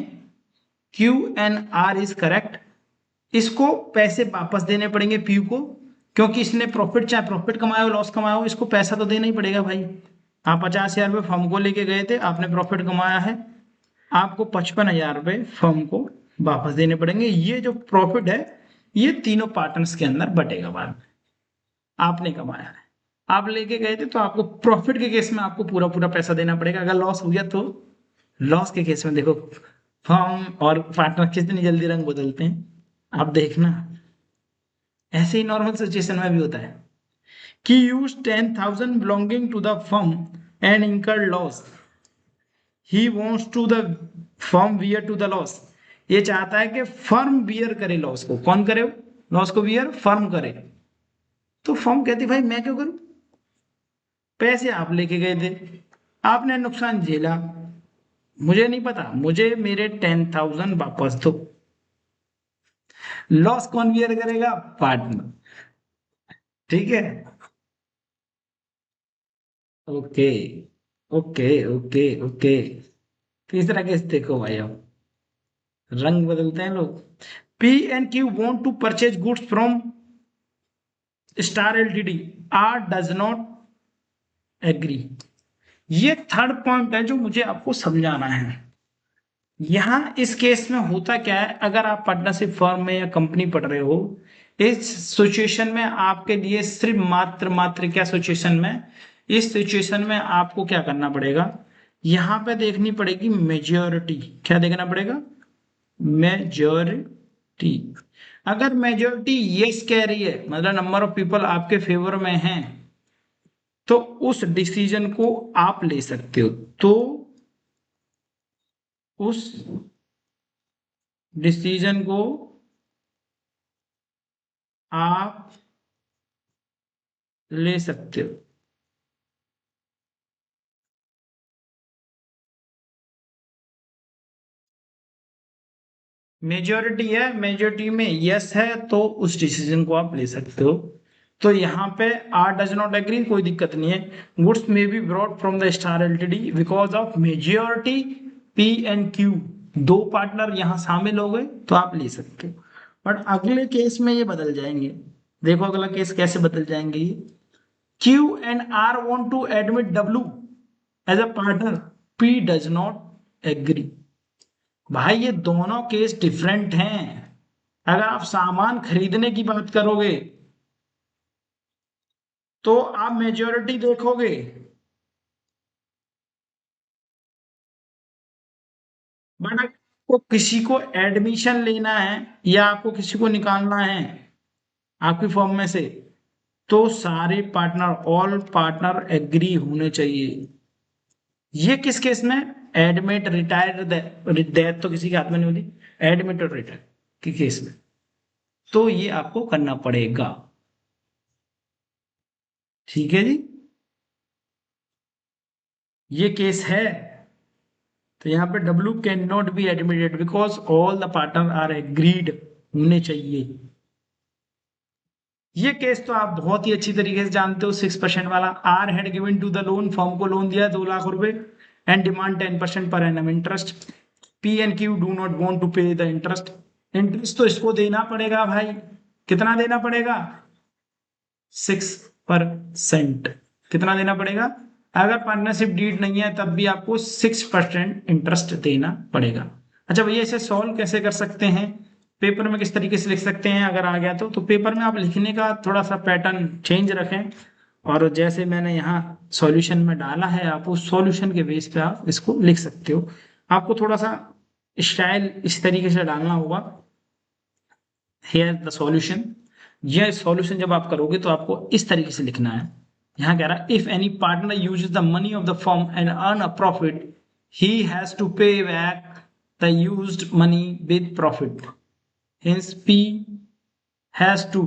Q N R is correct. इसको पैसे वापस देने पड़ेंगे पी को, क्योंकि इसने प्रॉफिट, चाहे प्रॉफिट कमाया हो लॉस कमाया हो, इसको पैसा तो देना ही पड़ेगा भाई। आप 50,000 रुपये फर्म को लेके गए थे, आपने प्रॉफिट कमाया है, आपको 55,000 रुपये फर्म को वापस देने पड़ेंगे। ये जो प्रॉफिट है ये तीनों पार्टनर्स के अंदर बटेगा बाद में, आपने कमाया है, आप लेके गए थे, तो आपको प्रॉफिट के केस में आपको पूरा पूरा पैसा देना पड़ेगा। अगर लॉस हो गया तो लॉस के केस में देखो, फर्म और पार्टनर कितनी जल्दी रंग बदलते हैं, आप देखना। ऐसे ही नॉर्मल सिचुएशन में भी होता है कि use 10,000 belonging to the firm and incur loss, he wants to the firm bear to the loss. ये चाहता है कि फर्म बियर करे लॉस को, कौन करे लॉस को बियर, फर्म करे। तो फर्म कहती भाई मैं क्यों करूं, पैसे आप लेके गए थे, आपने नुकसान झेला, मुझे नहीं पता, मुझे मेरे 10,000 वापस दो। लॉस कौन बियर करेगा? पार्टनर। ठीक है। Okay okay okay okay. तीसरा केस देखो भाई, अब रंग बदलते हैं लोग। P and Q want to purchase goods from Star Ltd, R does not agree. ये थर्ड पॉइंट है जो मुझे आपको समझाना है। यहां इस केस में होता क्या है, अगर आप पार्टनरशिप फर्म में या कंपनी पढ़ रहे हो, इस सिचुएशन में आपके लिए सिर्फ मात्र मात्र क्या सिचुएशन में, इस सिचुएशन में आपको क्या करना पड़ेगा, यहां पे देखनी पड़ेगी मेजोरिटी। क्या देखना पड़ेगा? मेजोरिटी। अगर मेजोरिटी यस कह रही है, मतलब नंबर ऑफ पीपल आपके फेवर में हैं, तो उस डिसीजन को आप ले सकते हो। तो उस डिसीजन को आप ले सकते हो। मेजोरिटी है, मेजोरिटी में यस है, तो उस डिसीजन को आप ले सकते हो। तो यहाँ पे आर डज नॉट एग्री, कोई दिक्कत नहीं है। Goods may be brought from the star LTD because of majority P and Q, दो पार्टनर यहाँ शामिल हो गए, तो आप ले सकते हो। बट अगले केस में ये बदल जाएंगे। देखो अगला केस कैसे बदल जाएंगे ये। Q and R want to admit W as a partner, P does not agree. भाई ये दोनों केस डिफरेंट हैं। अगर आप सामान खरीदने की बात करोगे तो आप मेजोरिटी देखोगे, बट आपको किसी को एडमिशन लेना है या आपको किसी को निकालना है आपकी फॉर्म में से, तो सारे पार्टनर, ऑल पार्टनर एग्री होने चाहिए। ये किस केस में? एडमिट, रिटायर, डेथ तो किसी के हाथ में नहीं होती, एडमिट और रिटायर के केस में, तो ये आपको करना पड़ेगा। ठीक है जी, ये केस है। तो यहाँ पे W can not be admitted because all the partner are agreed होने चाहिए। ये केस तो आप बहुत ही अच्छी तरीके से जानते हो, 6% वाला। R had given to the loan, firm को लोन दिया 2 लाख रुपए, एंड डिमांड 10% पर annum interest. P and Q do not want to pay the interest. Interest तो इसको देना पड़ेगा भाई। कितना देना पड़ेगा? 6%। कितना देना पड़ेगा? अगर पार्टनरशिप डीड नहीं है तब भी आपको 6% इंटरेस्ट देना पड़ेगा। अच्छा भैया, इसे सॉल्व कैसे कर सकते हैं, पेपर में किस तरीके से लिख सकते हैं? अगर आ गया तो पेपर में आप लिखने का थोड़ा सा पैटर्न चेंज रखें, और जैसे मैंने यहाँ सॉल्यूशन में डाला है, आप उस सॉल्यूशन के बेस पे आप इसको लिख सकते हो। आपको थोड़ा सा स्टाइल इस तरीके से डालना होगा। Here the solution. ये सॉल्यूशन जब आप करोगे तो आपको इस तरीके से लिखना है। यहां कह रहा है, if any partner uses the money of the firm and earn a profit, he has to pay back the used money with profit. Hence P has to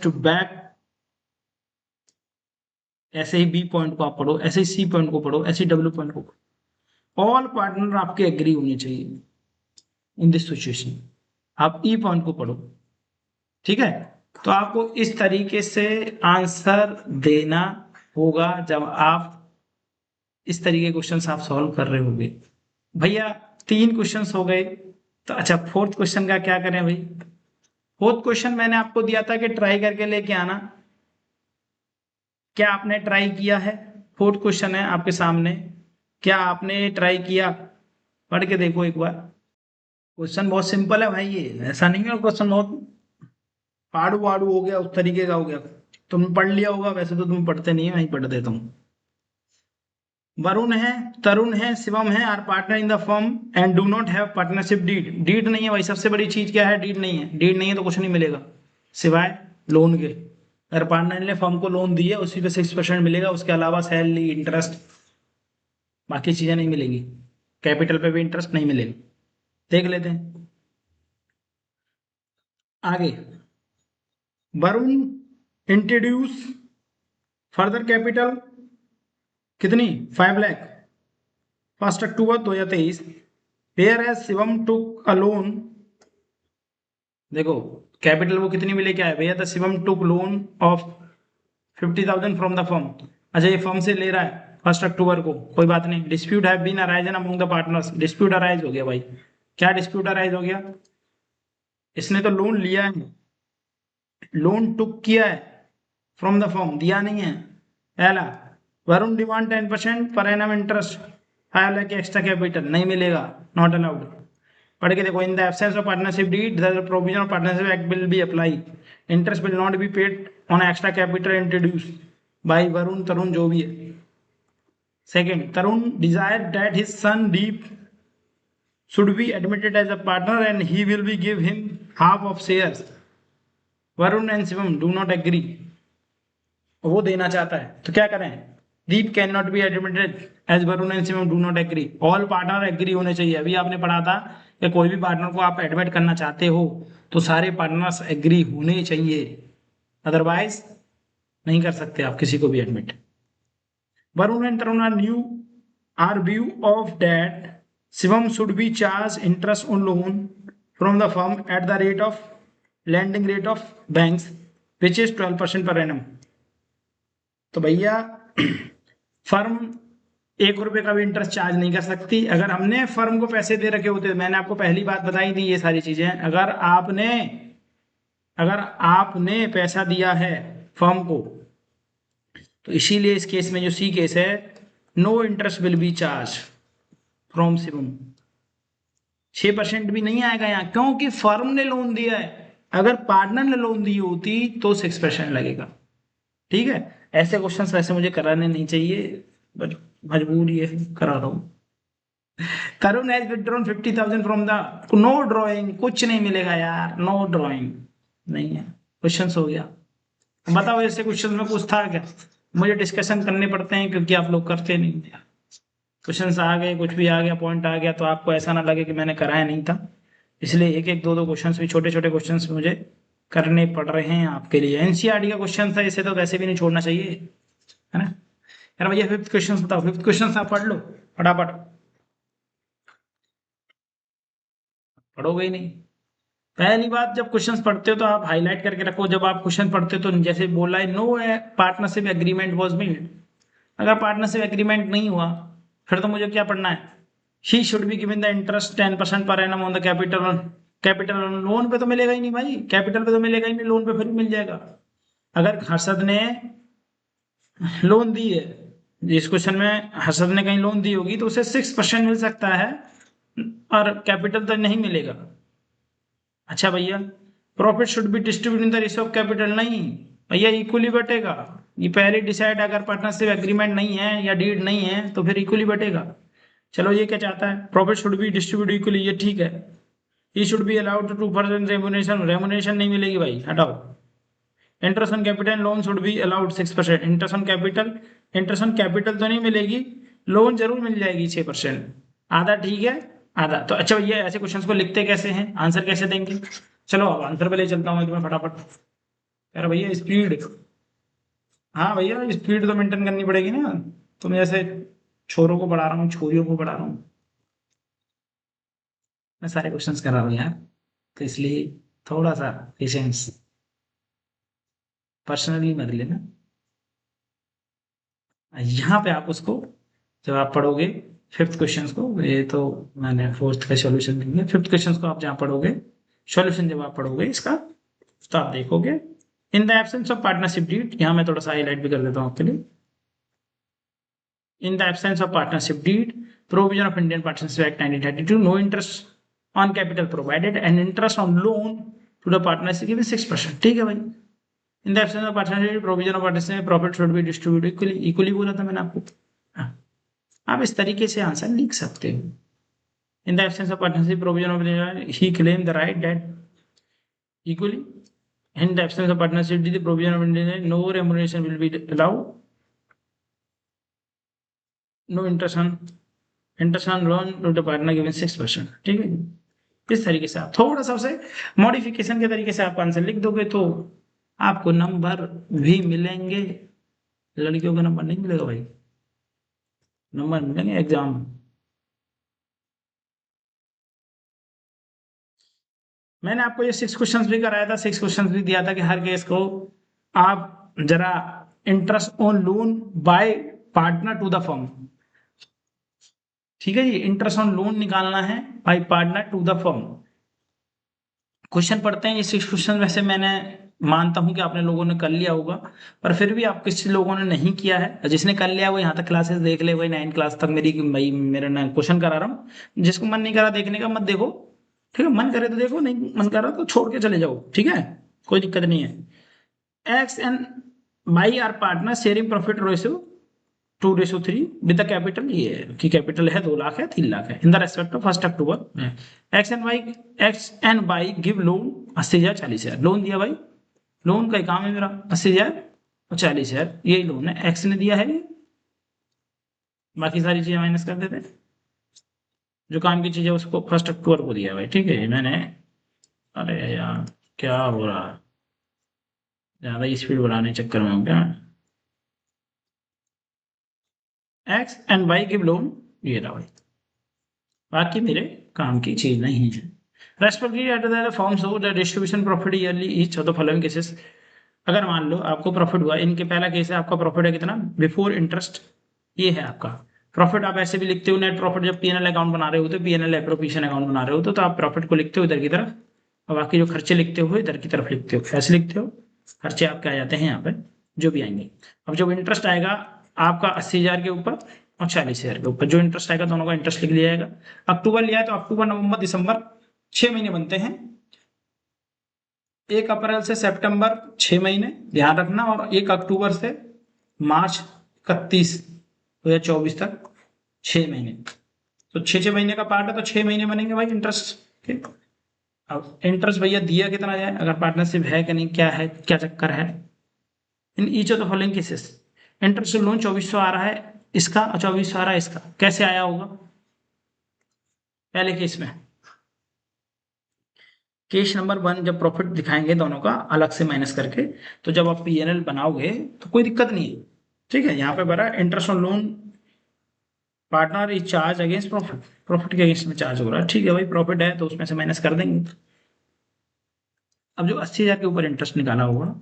back. ऐसे ही बी पॉइंट को आप पढ़ो, ऐसे ही सी पॉइंट को पढ़ो, ऐसे ही W point को पढ़ो। ऑल पार्टनर आपके एग्री होने चाहिए इन दिस सिचुएशन। आप ई पॉइंट को पढ़ो। ठीक है, तो आपको इस तरीके से आंसर देना होगा जब आप इस तरीके के क्वेश्चंस आप सॉल्व कर रहे होंगे। भैया 3 क्वेश्चंस हो गए, तो अच्छा फोर्थ क्वेश्चन का क्या करें भाई? फोर्थ क्वेश्चन मैंने आपको दिया था कि ट्राई करके लेके आना। क्या आपने ट्राई किया है? फोर्थ क्वेश्चन है आपके सामने, क्या आपने ट्राई किया? पढ़ के देखो एक बार। क्वेश्चन बहुत सिंपल है भाई, ये ऐसा नहीं है क्वेश्चन बहुत पाड़ू वाड़ू हो गया उस तरीके का हो गया। तुमने पढ़ लिया होगा, वैसे तो तुम पढ़ते नहीं है, मैं ही पढ़ देता हूँ। वरुण है, तरुण है, शिवम है, are partner in the firm and do not have partnership deed. Deed नहीं है भाई, सबसे बड़ी चीज क्या है? डीड नहीं है। डीड नहीं है तो कुछ नहीं मिलेगा सिवाय लोन के। अगर पार्टनर ने फर्म को लोन दी है उसी पे 6% मिलेगा, उसके अलावा सैलरी, इंटरेस्ट, बाकी चीजें नहीं मिलेंगी। कैपिटल पे भी इंटरेस्ट नहीं मिलेगा। देख लेते हैं आगे। वरुण इंट्रोड्यूस फर्दर कैपिटल कितनी? 5 lakh, 1 October 2023। Where as Shivam took a loan देखो कैपिटल वो कितनी में लेके आया भैया, the Shivam took loan of 50,000 from the firm. अच्छा ये फर्म से ले रहा है 1 अक्टूबर को, कोई बात नहीं। Dispute have been arisen among the partners, dispute arise हो गया भाई। क्या डिस्प्यूट अराइज हो गया? इसने तो लोन लिया है, लोन टुक किया है फ्रॉम द फर्म, दिया नहीं है। पहला, वरुण डिमांड 10% पर annum interest, 5 lakh extra capital नहीं मिलेगा, नॉट अलाउड। पढ़ के देखो, in the absence of partnership deed the provision of partnership act will be apply, interest will not be paid on extra capital introduce by Varun, Tarun जो भी है। Second, Tarun desire that his son Deep should be admitted as a partner and he will be give him half of shares. Varun and Shivam do not agree. वो देना चाहता है तो क्या करें? Deep can not be admitted as Varun and Shivam do not agree. All partner agree होने चाहिए। अभी आपने पढ़ा था कि कोई भी पार्टनर को आप एडमिट करना चाहते हो तो सारे पार्टनर्स एग्री होने चाहिए, अदरवाइज नहीं कर सकते आप किसी को भी admit. Varun and Tarun are new are view of that Shivam should be charge interest on loan from the firm at the rate of lending rate of banks which is 12% per annum. तो भैया फर्म 1 रुपए का भी इंटरेस्ट चार्ज नहीं कर सकती। अगर हमने फर्म को पैसे दे रखे होते, मैंने आपको पहली बात बताई थी ये सारी चीजें, अगर आपने पैसा दिया है फर्म को, तो इसीलिए इस केस में जो सी केस है, no interest will be charge from Shivam. 6% भी नहीं आएगा यहाँ, क्योंकि फर्म ने लोन दिया है। अगर पार्टनर ने लोन दी होती तो 6% लगेगा। ठीक है, ऐसे क्वेश्चंस वैसे मुझे कराने नहीं चाहिए, बट मजबूरी है, करा रहा हूँ। Tarun has withdrawn 50,000 from the, no drawing, कुछ नहीं मिलेगा यार, नो ड्राइंग नहीं है। क्वेश्चंस हो गया। बताओ ऐसे क्वेश्चंस में कुछ था क्या? मुझे डिस्कशन करने पड़ते हैं क्योंकि आप लोग करते नहीं। क्वेश्चंस आ गए, कुछ भी आ गया, पॉइंट आ गया, तो आपको ऐसा ना लगे कि मैंने कराया नहीं था। इसलिए एक एक दो दो क्वेश्चंस भी, छोटे छोटे क्वेश्चंस मुझे करने पड़ रहे हैं आपके लिए। एनसीईआरटी का क्वेश्चन था, इसे तो वैसे भी नहीं छोड़ना चाहिए, है ना यार। भैया फिफ्थ क्वेश्चन बताओ, फिफ्थ क्वेश्चन आप पढ़ लो फटाफट। पढ़ोगे ही नहीं। पहली बात, जब क्वेश्चंस पढ़ते हो तो आप हाईलाइट करके रखो। जब आप क्वेश्चन पढ़ते हो तो जैसे बोला है, no partnership agreement was made, अगर पार्टनरशिप एग्रीमेंट नहीं हुआ फिर तो मुझे क्या पढ़ना है? He should be given the interest 10% पर annum on the capital. Capital loan पे तो मिलेगा ही नहीं भाई, कैपिटल पे तो मिलेगा ही नहीं, लोन पे फिर मिल जाएगा। अगर हर्षद ने लोन दी है, जिस क्वेश्चन में हर्षद ने कहीं लोन दी होगी तो उसे 6% मिल सकता है, और कैपिटल तो नहीं मिलेगा। अच्छा भैया, profit should be distribute in the ratio of capital, नहीं भैया इक्वली बटेगा। ये पहले डिसाइड, अगर पार्टनरशिप एग्रीमेंट नहीं है या डीड नहीं है तो फिर इक्वली बटेगा। चलो ये क्या चाहता है? Profit should be distribute equally, ये ठीक है। He should be allowed to 2% remuneration, remuneration नहीं मिलेगी भाई, हटाओ। Interest on capital loan should be allowed 6%, interest on capital, interest on capital तो नहीं मिलेगी, लोन जरूर मिल जाएगी 6%। आधा ठीक है, आधा तो। अच्छा भैया ऐसे क्वेश्चंस को लिखते कैसे हैं, आंसर कैसे देंगे? चलो अब आंसर पे ले चलता हूँ तुम्हें फटाफट। यार भैया स्पीड, हाँ भैया स्पीड तो मेंटेन करनी पड़ेगी ना। तुम जैसे छोरों को पढ़ा रहा हूँ, छोरियों को पढ़ा रहा हूँ, मैं सारे क्वेश्चंस कर रहा हूँ यार, तो इसलिए थोड़ा सा पेशेंस, पर्सनली मत लेना। यहाँ पे आप उसको, जब आप पढ़ोगे फिफ्थ क्वेश्चन को, ये तो मैंने फोर्थ का सॉल्यूशन देंगे, फिफ्थ क्वेश्चन को आप जहाँ पढ़ोगे, सॉल्यूशन जब आप पढ़ोगे इसका, तो आप देखोगे, in the absence of partnership deed, यहाँ मैं थोड़ा सा हाईलाइट भी कर देता हूँ आपके लिए। In the absence of partnership deed, provision of Indian Partnership Act 1932, no interest on capital provided and interest on loan to the partnership given 6%। ठीक है भाई। In the absence of partnership, provision of partnership profit should be distributed equally, equally बोला था मैंने आपको। हाँ, आप इस तरीके से आंसर लिख सकते हो। In the absence of partnership, provision of he claimed the right that equally. In the absence of partnership, the provision of no remuneration will be allowed, no interest on loan to the partner given 6%। ठीक है, इस तरीके से आप थोड़ा सा उसे modification के तरीके से आप आंसर लिख दोगे तो आपको नंबर भी मिलेंगे। लड़कियों को नंबर नहीं मिलेगा भाई, नंबर मिलेंगे एग्जाम में। मैंने आपको ये 6 क्वेश्चंस भी कराया था, 6 क्वेश्चंस भी दिया था कि हर केस को आप जरा interest on loan by partner to the firm, ठीक है जी, इंटरेस्ट ऑन लोन निकालना है by partner to the firm. Question पढ़ते हैं। ये 6 क्वेश्चन वैसे मैंने मानता हूं कि आपने लोगों ने कर लिया होगा, पर फिर भी आप किसी लोगों ने नहीं किया है। जिसने कर लिया वो यहाँ तक क्लासेस देख ले, वही 9 क्लास तक मेरी भाई मेरा ना क्वेश्चन करा रहा हूँ। जिसको मन नहीं करा देखने का मत देखो, ठीक है, मन करे तो देखो, नहीं मन कर रहा तो छोड़ के चले जाओ, ठीक है, कोई दिक्कत नहीं है। X and Y are partner sharing profit ratio 2:3 with the capital, ये है कि कैपिटल है 2 लाख है 3 लाख है in the respect of 1 October. X and Y give loan 80,000 40,000 loan दिया भाई, लोन का काम है मेरा 80,000 और 40,000, यही लोन है, एक्स ने दिया है, बाकी सारी चीजें माइनस कर देते हैं। जो काम की चीज है उसको 1 अक्टूबर को दिया भाई, ठीक है मैंने। अरे यार क्या हो रहा है, ज्यादा स्पीड बढ़ाने के चक्कर में हो क्या। X and Y give loan, ये रहा भाई, बाकी मेरे काम की चीज नहीं है। Respectively at the forms of the distribution profit yearly each of the following cases. अगर मान लो आपको प्रॉफिट हुआ, इनके पहला केस है आपका प्रॉफिट है कितना बिफोर इंटरेस्ट, ये है आपका प्रॉफिट। आप ऐसे भी लिखते हो नेट प्रॉफिट, जब पीएनएल अकाउंट बना रहे होते हो, पीएनएल एप्रोप्रिएशन अकाउंट बना रहे होते हो, तो आप प्रॉफिट को लिखते हो इधर की तरफ और बाकी जो खर्चे लिखते हो इधर की तरफ लिखते हो, ऐसे लिखते हो। खर्चे आपके आ जाते हैं यहाँ पे जो भी आएंगे। अब जब इंटरेस्ट आएगा आपका 80,000 के ऊपर और 40,000 के ऊपर, जो इंटरेस्ट आएगा दोनों का इंटरेस्ट लिख लिया जाएगा। अक्टूबर लिया है तो अक्टूबर नवंबर दिसंबर 6 महीने बनते हैं। 1 अप्रैल से सितंबर 6 महीने ध्यान रखना, और 1 अक्टूबर से मार्च 31 2024 तक 6 महीने। तो 6 महीने का पार्ट है तो 6 महीने बनेंगे भाई इंटरेस्ट के। अब इंटरेस्ट भैया दिया कितना जाए, अगर पार्टनरशिप है कि नहीं, क्या है क्या चक्कर है। In each of the following cases interest loan 2400 आ रहा है इसका और 2400 आ रहा है इसका, कैसे आया होगा। पहले केस में केस नंबर 1 जब प्रॉफिट दिखाएंगे दोनों का अलग से माइनस करके, तो जब आप पीएनएल बनाओगे तो कोई दिक्कत नहीं है, ठीक है। यहाँ पे बड़ा interest on loan partner is charge against profit, profit के अगेंस्ट में चार्ज हो रहा है, ठीक है भाई, प्रॉफिट है तो उसमें से माइनस कर देंगे। अब जो 80,000 के ऊपर इंटरेस्ट निकाला होगा,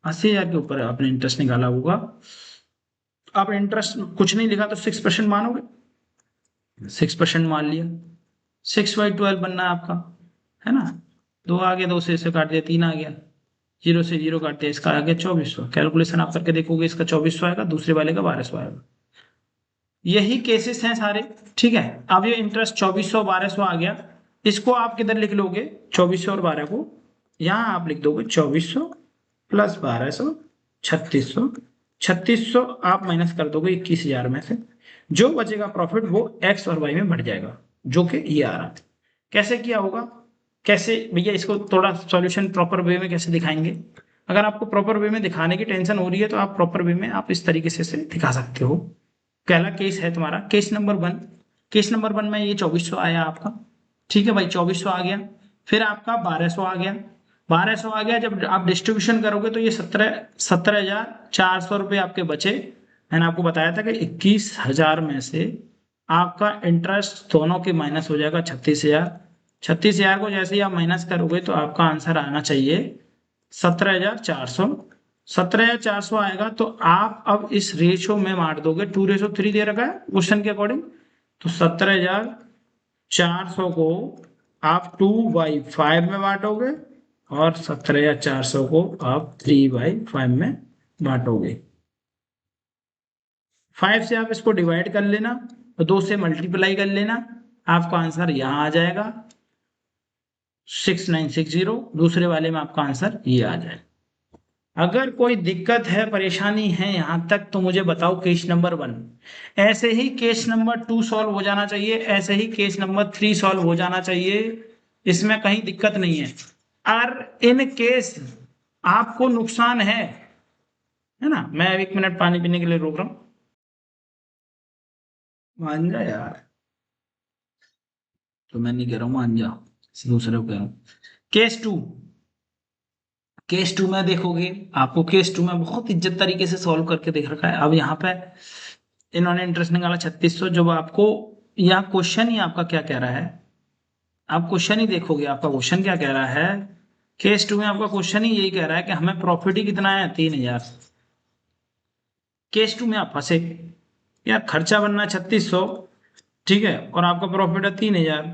80,000 के ऊपर आपने इंटरेस्ट निकाला होगा, आप इंटरेस्ट कुछ नहीं लिखा तो 6% मानोगे, 6% मान लिया। 6/12 बनना है आपका, है ना। 2 आ गया, 2 से इसे काट दिया, 3 आ गया, 0 से 0 काट दिया, इसका आ गया 2400। कैलकुलेशन आप करके देखोगे, इसका 2400 आएगा, दूसरे वाले का 1200 आएगा। यही केसेस हैं सारे, ठीक है। अब ये इंटरेस्ट 2400 1200 आ गया, इसको आप किधर लिख लोगे, 2400 और 12 को यहाँ आप लिख दोगे 2400 प्लस 1200 3600, 3600 आप माइनस कर दोगे 21,000 में से, जो बचेगा प्रॉफिट वो एक्स और वाई में बढ़ जाएगा, जो कि ये आ रहा है। कैसे किया होगा, कैसे भैया इसको थोड़ा सॉल्यूशन प्रॉपर वे में कैसे दिखाएंगे। अगर आपको प्रॉपर वे में दिखाने की टेंशन हो रही है तो आप प्रॉपर वे में आप इस तरीके से दिखा सकते हो। पहला केस है तुम्हारा केस नंबर 1, केस नंबर 1 में ये 2400 आया आपका, ठीक है भाई, 2400 आ गया। फिर आपका 1200 आ गया, 1200 आ गया, जब आप डिस्ट्रीब्यूशन करोगे तो ये 17,400 रुपये आपके बचे। मैंने आपको बताया था कि 21,000 में से आपका इंटरेस्ट दोनों के माइनस हो जाएगा 36,000। 36,000 को जैसे ही आप माइनस करोगे तो आपका आंसर आना चाहिए 17,400। 17,400 आएगा तो आप अब इस रेशो में बांट दोगे, 2:3 दे रखा है क्वेश्चन के अकॉर्डिंग, तो 17,400 को आप 2/5 में बांटोगे और 17,400 को आप 3/5 में बांटोगे। 5 से आप इसको डिवाइड कर लेना और 2 से मल्टीप्लाई कर लेना, आपका आंसर यहाँ आ जाएगा 6960। दूसरे वाले में आपका आंसर ये आ जाए। अगर कोई दिक्कत है परेशानी है यहां तक तो मुझे बताओ। केस नंबर 1 ऐसे ही केस नंबर 2 सॉल्व हो जाना चाहिए, ऐसे ही केस नंबर 3 सॉल्व हो जाना चाहिए, इसमें कहीं दिक्कत नहीं है। और इन केस आपको नुकसान है ना। मैं 1 मिनट पानी पीने के लिए रोक रहा हूं, मान जा यार, तो मैं नहीं कह रहा हूं मान जा, दूसरे को कह रहा हूं। केस 2, केस 2 में देखोगे, आपको केस 2 में बहुत इज्जत तरीके से सॉल्व करके देख रखा है। अब यहाँ पे इन्होंने इंटरेस्ट निकाला 3600, जब आपको यहाँ क्वेश्चन ही आपका क्या कह रहा है, आप क्वेश्चन ही देखोगे, आपका क्वेश्चन क्या कह रहा है, केस 2 में आपका क्वेश्चन ही यही कह रहा है कि हमें प्रॉफिट ही कितना है 3000। केस 2 में आप फंसे यार, खर्चा बनना 3600, ठीक है, और आपका प्रॉफिट है 3000,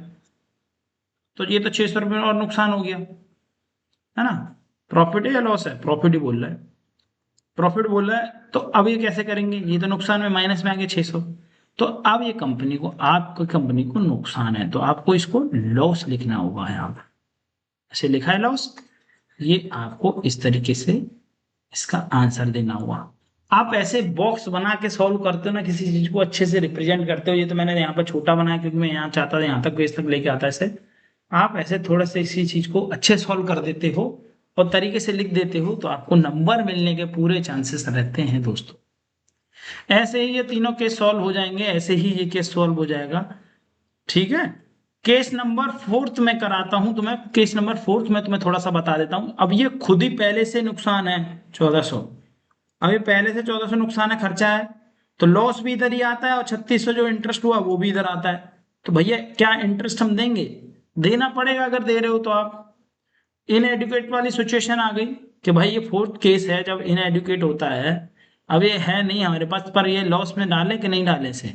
तो ये तो 600 रुपये और नुकसान हो गया, है ना। प्रॉफिट है या लॉस है, प्रॉफिट ही बोल रहा है, प्रॉफिट बोल रहा है। तो अब ये कैसे करेंगे, ये तो नुकसान में माइनस में आ गए 600। तो अब ये कंपनी को, आपकी कंपनी को नुकसान है, तो आपको इसको लॉस लिखना होगा यहाँ पर, ऐसे लिखा है लॉस। ये आपको इस तरीके से इसका आंसर देना होगा। आप ऐसे बॉक्स बना के सॉल्व करते हो ना, किसी चीज को अच्छे से रिप्रेजेंट करते हो। ये तो मैंने यहाँ पर छोटा बनाया क्योंकि मैं यहाँ चाहता था यहाँ तक पेज तक लेके आता ऐसे। आप ऐसे थोड़ा सा इसी चीज को अच्छे सॉल्व कर देते हो और तरीके से लिख देते हो, तो आपको नंबर मिलने के पूरे चांसेस रहते हैं दोस्तों। ऐसे ही ये तीनों केस सॉल्व हो जाएंगे, ऐसे ही ये केस सॉल्व हो जाएगा, ठीक है। केस नंबर 4 में कराता हूं, तो मैं केस नंबर 4 में तुम्हें थोड़ा सा बता देता हूं। अब ये खुद ही पहले से नुकसान है 1400, अब ये पहले से 1400 नुकसान है, खर्चा है, तो लॉस भी इधर ही आता है, और 3600 जो इंटरेस्ट हुआ वो भी इधर आता है। तो भैया क्या इंटरेस्ट हम देंगे, देना पड़ेगा, अगर दे रहे हो तो आप। इनएडुकेट वाली सिचुएशन आ गई कि भाई ये 4th केस है जब इनएडुकेट होता है। अब ये है नहीं हमारे पास, पर ये लॉस में डाले कि नहीं डाले से,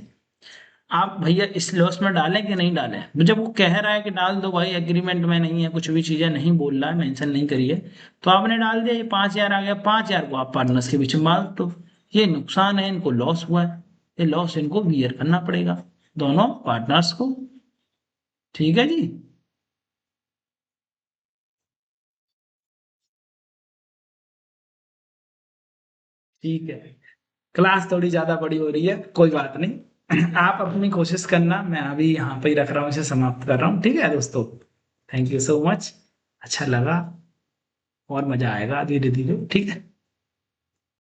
आप भैया इस लॉस में डालें कि नहीं डालें। जब वो कह रहा है कि डाल दो भाई, एग्रीमेंट में नहीं है, कुछ भी चीजें नहीं बोल रहा है, मेंशन नहीं करिए, तो आपने डाल दिया, ये 5000 आ गया, 5000 को आप पार्टनर्स के बीच में बांट दो। ये नुकसान है, इनको लॉस हुआ है, ये लॉस इनको बियर करना पड़ेगा, दोनों पार्टनर्स को, ठीक है जी। ठीक है, क्लास थोड़ी ज्यादा बड़ी हो रही है, कोई बात नहीं। आप अपनी कोशिश करना, मैं अभी यहाँ पे ही रख रहा हूँ, इसे समाप्त कर रहा हूँ, ठीक है दोस्तों। थैंक यू सो मच, अच्छा लगा, और मजा आएगा धीरे धीरे, ठीक है।